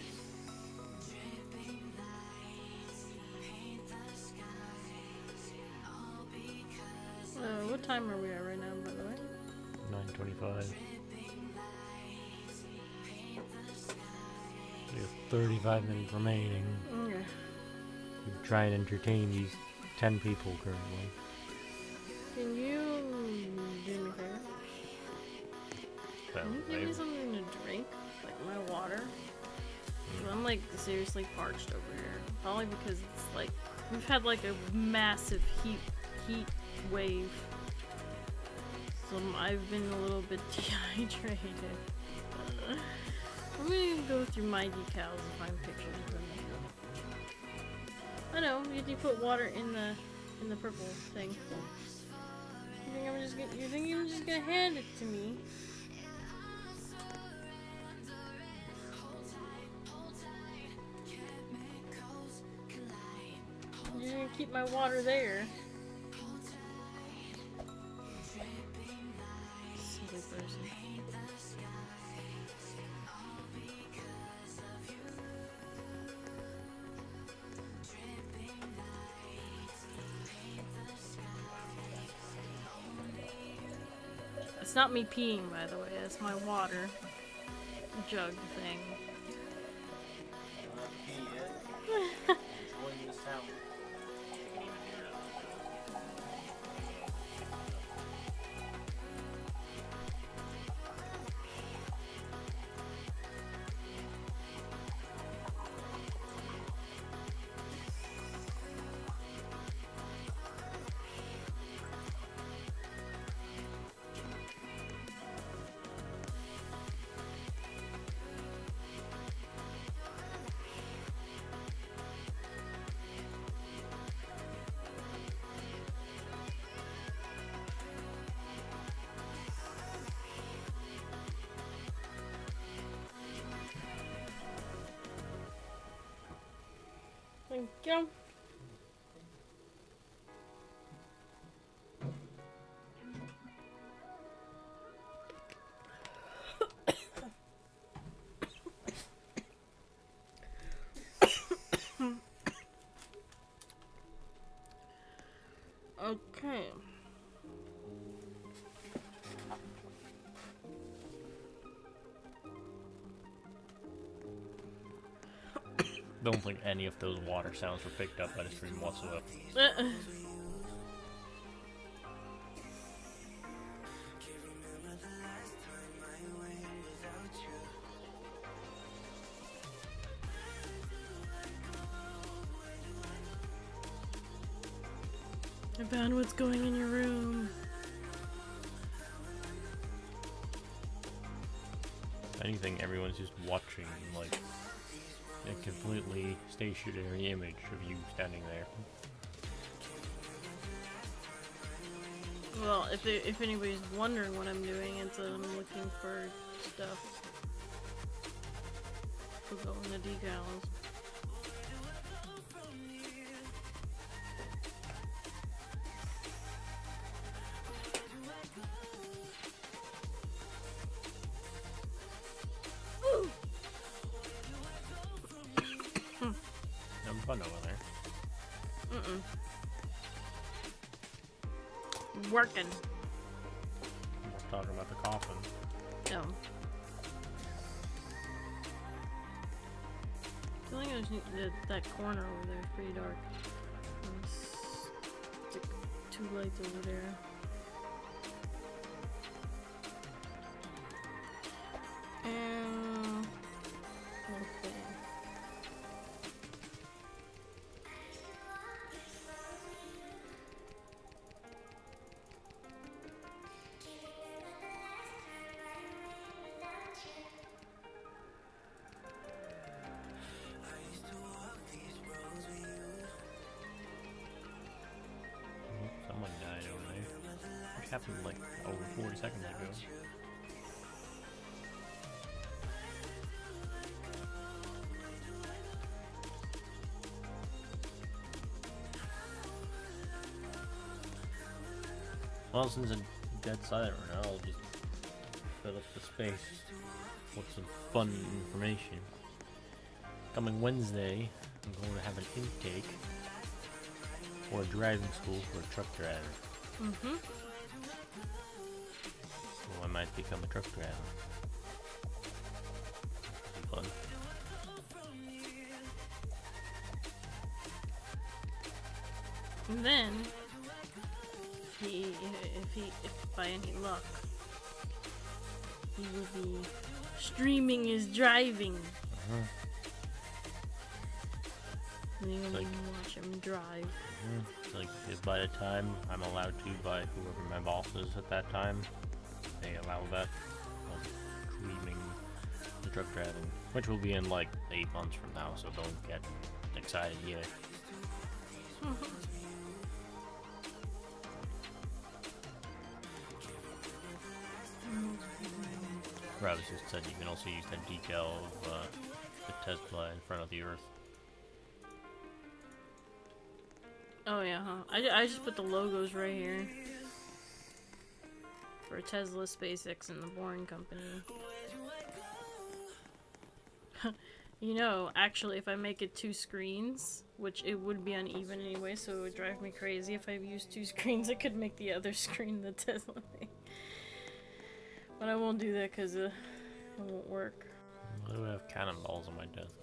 Dripping lights paint the skies, all because What time are we at right now, by the way? 9:25. We have 35 minutes remaining. Okay. We try and entertain these 10 people currently. Can you do me a favor? Well, Can you give me something to drink? Like my water? 'Cause I'm like seriously parched over here. Probably because it's like we've had like a massive heat wave. So I've been a little bit dehydrated. I'm gonna go through my decals and find pictures of them. I know, you put water in the purple thing. You think I'm just gonna hand it to me? You're gonna keep my water there. Silly person. It's not me peeing, by the way. It's my water jug thing. Thank you. Okay. Don't think any of those water sounds were picked up by the stream whatsoever. I found what's going in your room. If anything, everyone's just watching, like, a completely stationary image of you standing there. Well, if anybody's wondering what I'm doing, it's I'm looking for stuff to go in the decals. Having fun over there. Working. We're talking about the coffin. Oh. I feel like I just need that corner over there is pretty dark. Stick 2 lights over there. Okay. Someone died over there. Which happened like over 40 seconds ago. Well, since it's dead silent right now, I'll just fill up the space with some fun information. Coming Wednesday, I'm going to have an intake for a driving school for a truck driver. So I might become a truck driver. Be fun. And then, if by any luck, he will be streaming his driving. And you can watch him drive. It's like, if by the time I'm allowed to, by whoever my boss is at that time, they allow that, streaming the truck driving, which will be in like 8 months from now, so don't get excited yet. Travis just said you can also use that decal of the Tesla in front of the Earth. Oh yeah, huh? I just put the logos right here. For Tesla, SpaceX, and the Boring Company. You know, actually, if I make it 2 screens, which it would be uneven anyway, so it would drive me crazy if I used 2 screens, I could make the other screen the Tesla thing. But I won't do that because it won't work. Why do I have cannonballs on my desk?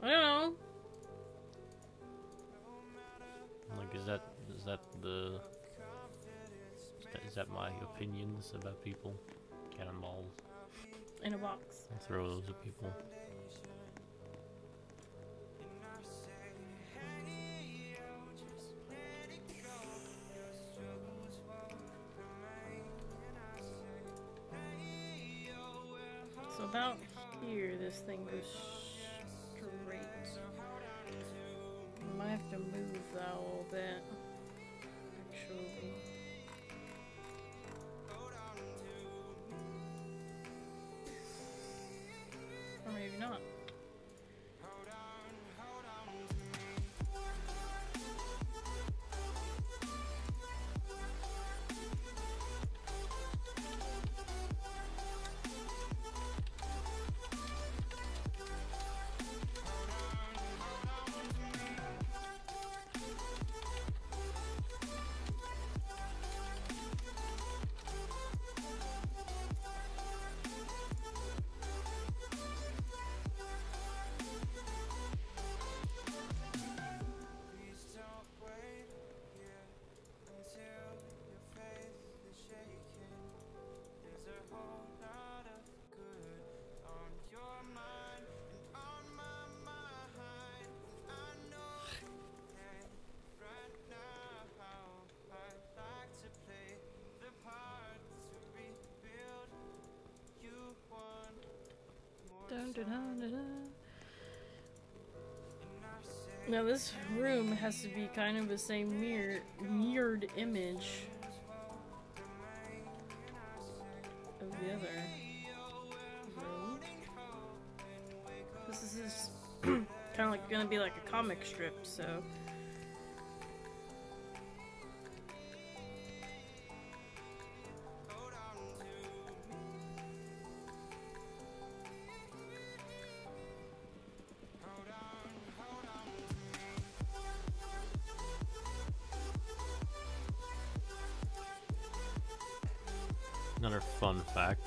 I don't know. Like, is that my opinions about people? Cannonballs. In a box. I'll throw those at people. So about here, this thing goes straight. I might have to move that a little bit. Actually. Or maybe not. Now this room has to be kind of the same mirrored image of the other room. This is kind of like gonna be like a comic strip, so. Another fun fact,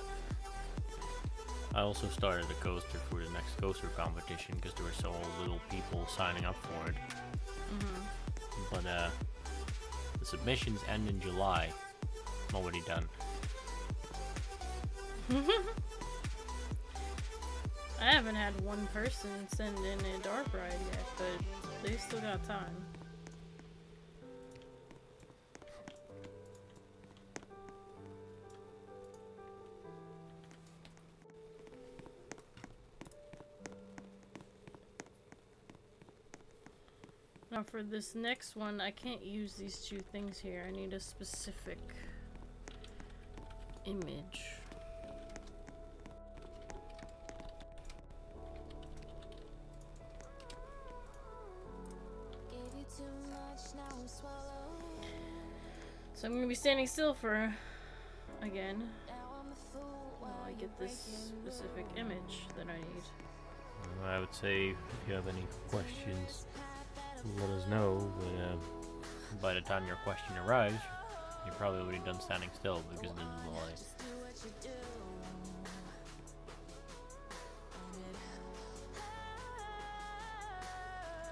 I also started a coaster for the next coaster competition because there were so little people signing up for it. But the submissions end in July. I'm already done. I haven't had one person send in a Darkride yet, but they still got time. Now for this next one, I can't use these two things here. I need a specific image. So I'm gonna be standing still for again while I get this specific image that I need. I would say if you have any questions, let us know, but by the time your question arrives, you're probably already done standing still because of the delay.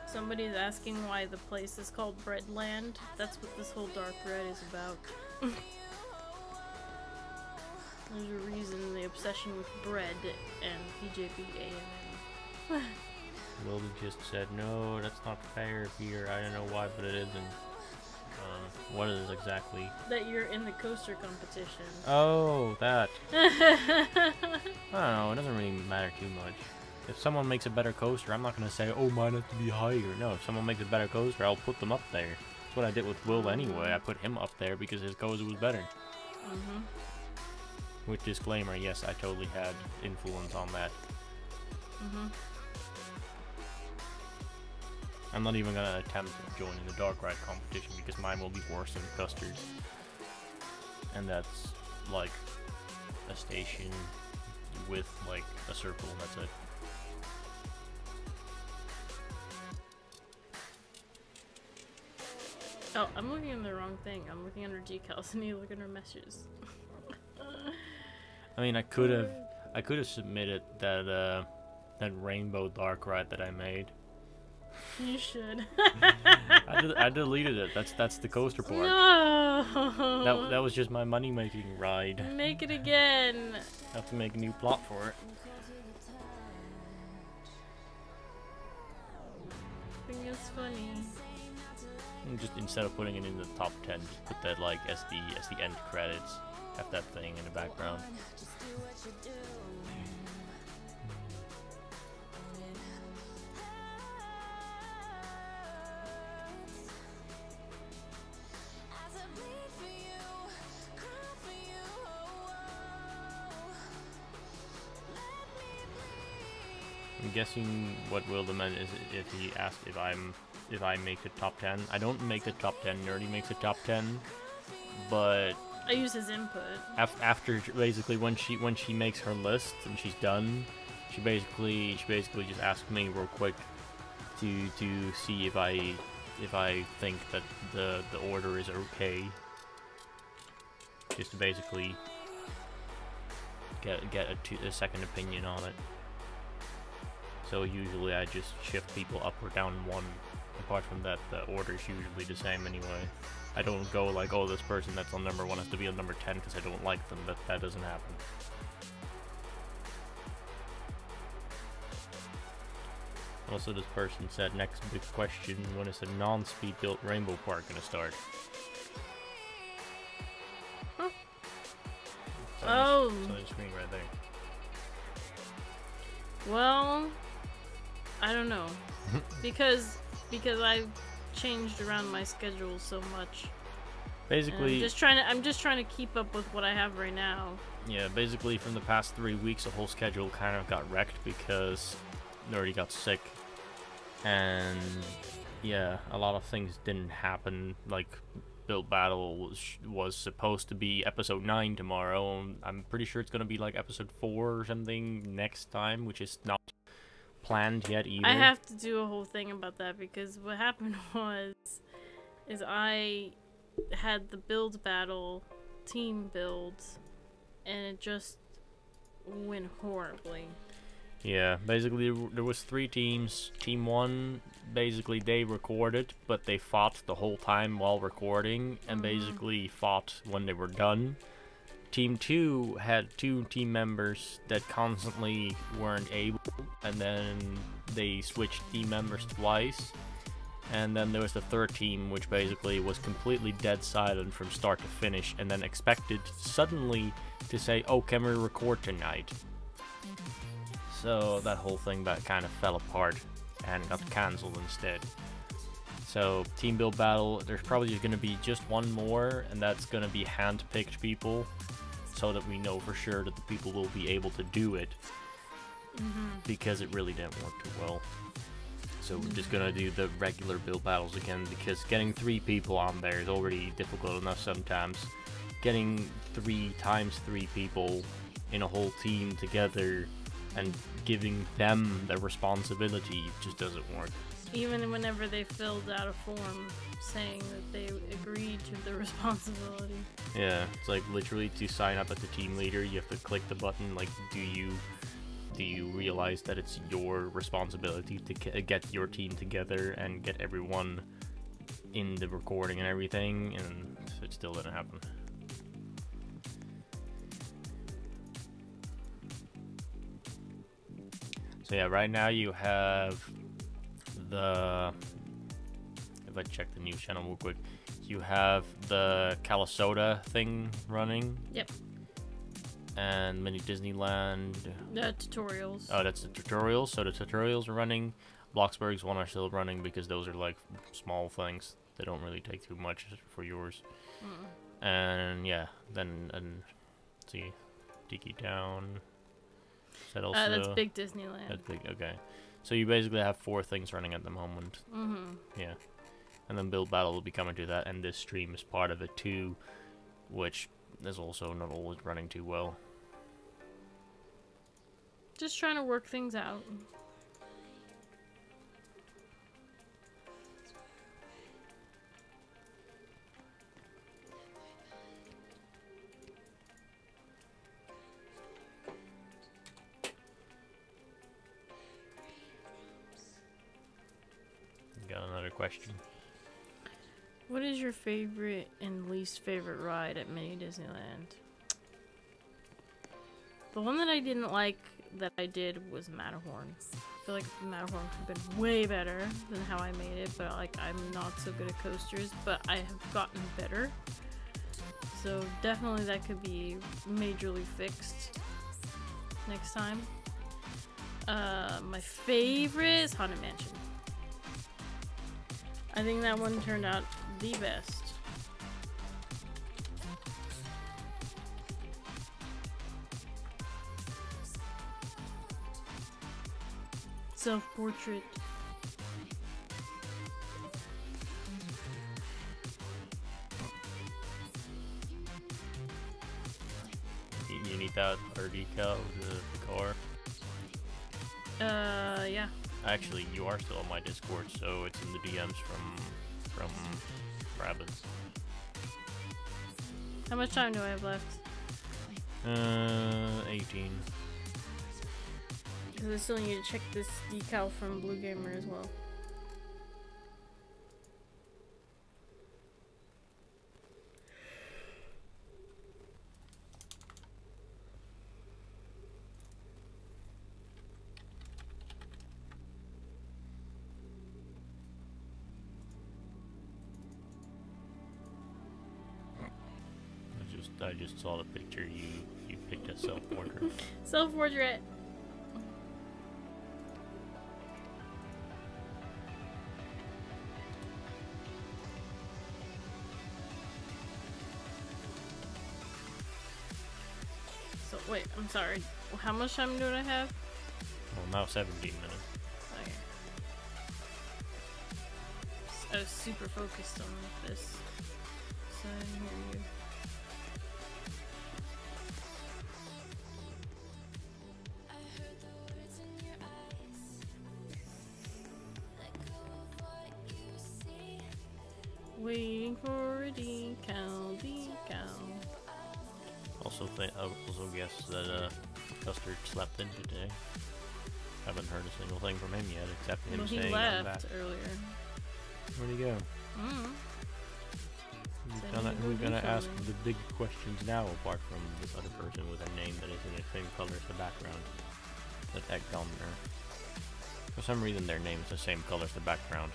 Somebody's asking why the place is called BreadLand. That's what this whole Darkride is about. There's a reason, the obsession with bread and PJBAMM. Wildy just said, no, that's not fair here. I don't know why, but it isn't. What is exactly? That you're in the coaster competition. Oh, that. I don't know, it doesn't really matter too much. If someone makes a better coaster, I'm not going to say, oh, mine has to be higher. No, if someone makes a better coaster, I'll put them up there. That's what I did with Will anyway. I put him up there because his coaster was better. With disclaimer, yes, I totally had influence on that. I'm not even going to attempt to join in the Darkride competition because mine will be worse than Custer's. And that's like a station with like a circle and that's it. Oh, I'm looking at the wrong thing. I'm looking under decals and you look under meshes. I mean, I could have submitted that that rainbow Darkride that I made. You should. I deleted it. That's the coaster part. No. That was just my money making ride. Make it again. I have to make a new plot for it. I think it's funny. And just instead of putting it in the top 10, just put that like as the end credits. Have that thing in the background. I'm guessing what Will meant is if he asked if I make the top 10. I don't make the top 10. Nerdy makes the top 10, but I use his input. After basically when she makes her list and she's done, she basically just asks me real quick to see if I think that the order is okay. Just to basically get a second opinion on it. So usually I just shift people up or down one. Apart from that, the order's usually the same anyway. I don't go like, oh, this person that's on number 1 has to be on number 10 because I don't like them. That doesn't happen. Also, this person said, next big question, when is a non-speed built Rainbow Park gonna start? Huh. It's on the screen right there. Well, I don't know. because I've changed around my schedule so much. Basically, I'm just trying to keep up with what I have right now. yeah, basically from the past 3 weeks, the whole schedule kind of got wrecked because Nerdy got sick. And yeah, a lot of things didn't happen. Like, Build Battle was supposed to be episode 9 tomorrow, and I'm pretty sure it's gonna be like episode 4 or something next time, which is not planned yet either. I have to do a whole thing about that because what happened is I had the Build Battle team build, and it just went horribly. Yeah, basically there was 3 teams. Team 1, basically they recorded, but they fought the whole time while recording, and basically fought when they were done. Team 2 had 2 team members that constantly weren't able, and then they switched team members twice. And then there was the 3rd team, which basically was completely dead silent from start to finish, and then expected suddenly to say, "Oh, can we record tonight?" So that whole thing that kind of fell apart and got cancelled instead. So Team Build Battle, there's probably going to be just one more, and that's going to be hand-picked people, so that we know for sure that the people will be able to do it, because it really didn't work too well. So we're just gonna do the regular build battles again, because getting 3 people on there is already difficult enough sometimes. Getting 3 times 3 people in a whole team together and giving them the responsibility just doesn't work. Even whenever they filled out a form saying that they agreed to the responsibility. Yeah, it's like literally to sign up as the team leader, you have to click the button like, do you realize that it's your responsibility to get your team together and get everyone in the recording and everything, and it still didn't happen. So yeah, right now you have the, if I check the news channel real quick, you have the Calisoda thing running. Yep. And Mini Disneyland. The tutorials. Oh, that's the tutorials. So the tutorials are running. Bloxburg's one are still running because those are like small things. They don't really take too much for yours. And yeah, then let's see, Tiki Town. Is that also? That's Big Disneyland. That's big. Okay, so you basically have 4 things running at the moment. Yeah, and then Build Battle will be coming to that, and this stream is part of it too, which is also not always running too well. Just trying to work things out. Got another question. What is your favorite and least favorite ride at Mini Disneyland? The one that I didn't like that I did was Matterhorn. I feel like Matterhorn could have been way better than how I made it, but like I'm not so good at coasters, but I have gotten better. So definitely that could be majorly fixed next time. My favorite is Haunted Mansion. I think that one turned out the best. Self-portrait. You need that for decal, the car. Yeah. Actually, you are still on my Discord, so it's in the DMs from Rabbits. How much time do I have left? 18. Because I still need to check this decal from Blue Gamer as well. I just saw the picture you picked a self-portrait. Self-portrait. wait, I'm sorry. How much time do I have? Well, now 17 minutes. Okay. I was super focused on this, so I didn't hear you. I heard the words in your eyes. Let go of what you see. Waiting for a decal. Also guess that Custard slept in today. Haven't heard a single thing from him yet, except him Well, he saying I'm back. left earlier. Where'd he go? Mm. Who's gonna ask the big questions now, apart from this other person with a name that is in the same color as the background? That Gunnar. For some reason, their name is the same color as the background.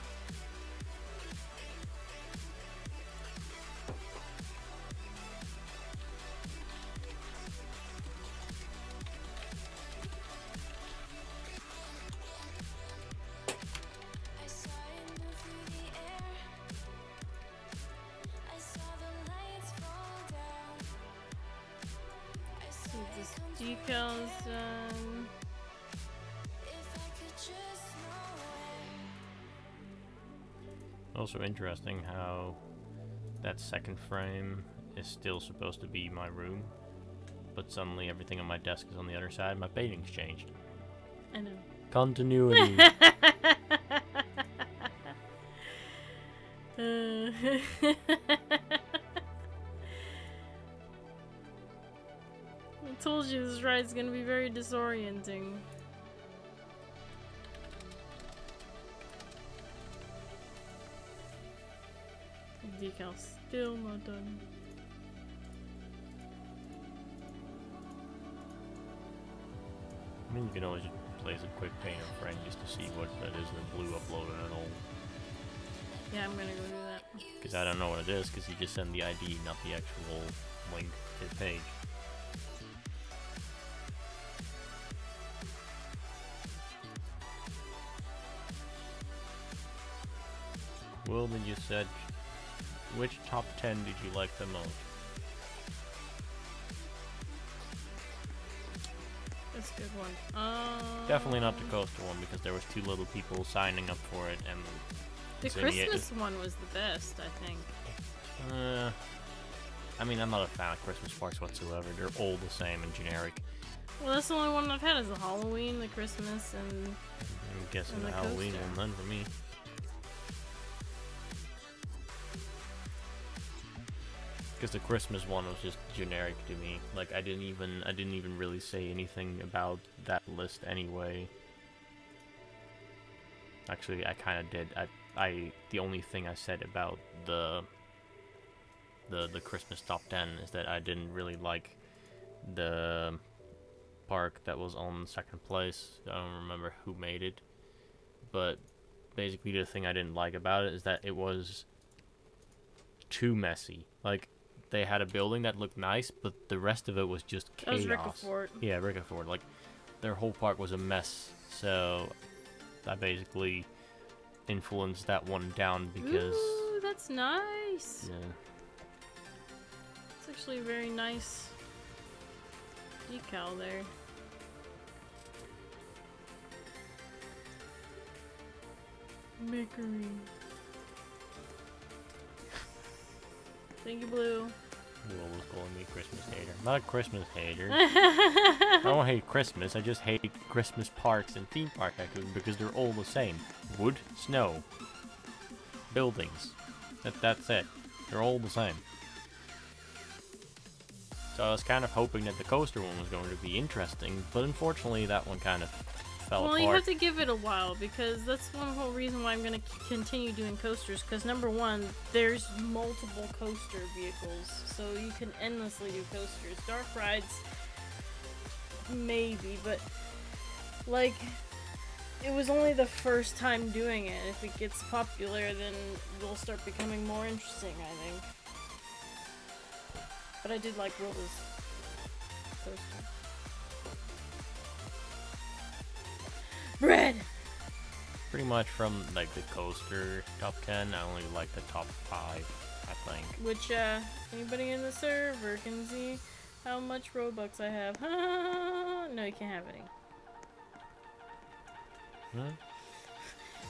I saw it move through the air. I saw the lights fall down. I saw See it this come to decals life. done. If I could just know where. Also interesting how that second frame is still supposed to be my room, but suddenly everything on my desk is on the other side. My painting's changed. I know. Continuity. I told you this ride's gonna be very disorienting. Decal's still not done. I mean, you can always just place a quick paint on frame just to see what that is the blue uploaded at all. Yeah, I'm gonna go do that. Because I don't know what it is, because you just send the ID, not the actual link to the page. Wilden just said, which top 10 did you like the most? That's a good one. Definitely not the coaster one, because there was too little people signing up for it, and The Scenic- Christmas one was the best, I think. I mean, I'm not a fan of Christmas parks whatsoever. They're all the same and generic. Well, that's the only one I've had is the Halloween, the Christmas, and I'm guessing And the the Halloween coaster. one then for me. Because the Christmas one was just generic to me. Like I didn't even really say anything about that list anyway. Actually, I kind of did. The only thing I said about the Christmas top 10 is that I didn't really like the park that was on second place. I don't remember who made it, but basically the thing I didn't like about it is that it was too messy. Like, they had a building that looked nice, but the rest of it was just chaos. that was Rickafort. Yeah, Rickafort. Like, their whole park was a mess, so I basically influenced that one down because... Ooh, that's nice. Yeah. It's actually a very nice decal there. Makery. Thank you, Blue. Will was calling me a Christmas hater. I'm not a Christmas hater. I don't hate Christmas, I just hate Christmas parks and theme park activities because they're all the same. Wood, snow, buildings. That's it. They're all the same. So I was kind of hoping that the coaster one was going to be interesting, but unfortunately that one kind of fell Well, apart. you have to give it a while because that's one whole reason why I'm going to continue doing coasters. Because number one, there's multiple coaster vehicles, so you can endlessly do coasters. Darkrides, maybe, but like it was only the first time doing it. If it gets popular, then it'll start becoming more interesting, I think. But I did like Wilda's coaster. Bread! Pretty much from like the coaster top 10, I only like the top 5, I think. Which, anybody in the server can see. how much Robux I have. No, you can't have any. Huh?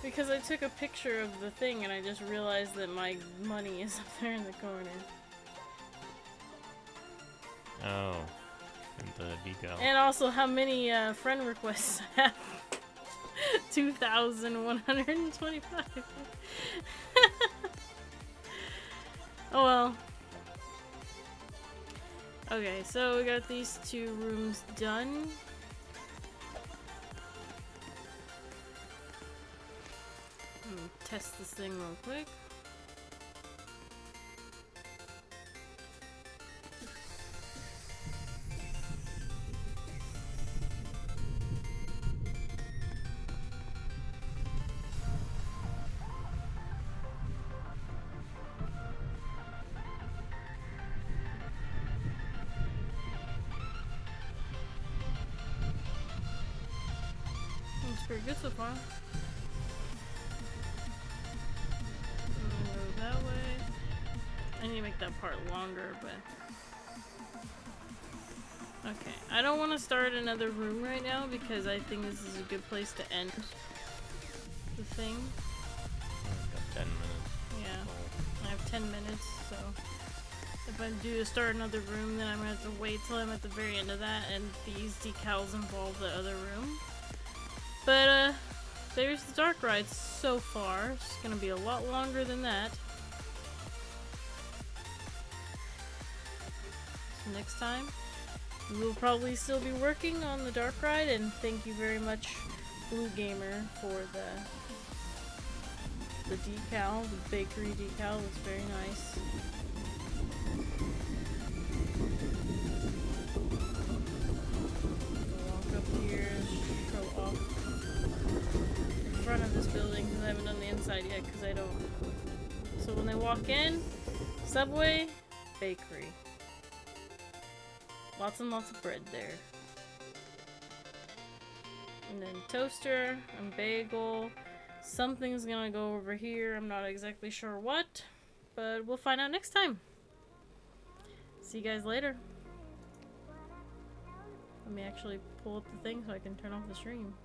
Because I took a picture of the thing and I just realized that my money is up there in the corner. Oh. And the decal. And also how many friend requests I have. 2,125. Oh well. Okay, so we got these 2 rooms done. Test this thing real quick. Looks pretty good so far. That way. I need to make that part longer, but okay. I don't want to start another room right now because I think this is a good place to end the thing. I've got 10 minutes. Yeah, I have 10 minutes, so if I do start another room, then I'm gonna have to wait till I'm at the very end of that, and these decals involve the other room. But there's the Darkride so far. It's gonna be a lot longer than that. So next time, we will probably still be working on the Darkride, and thank you very much, Blue Gamer, for the decal, the bakery decal. It's very nice. Walk up here, show off the front of this building because I haven't done the inside yet because I don't. So when they walk in, Subway, bakery. Lots and lots of bread there. And then toaster and bagel. Something's gonna go over here. I'm not exactly sure what, but we'll find out next time. See you guys later. Let me actually pull up the thing so I can turn off the stream.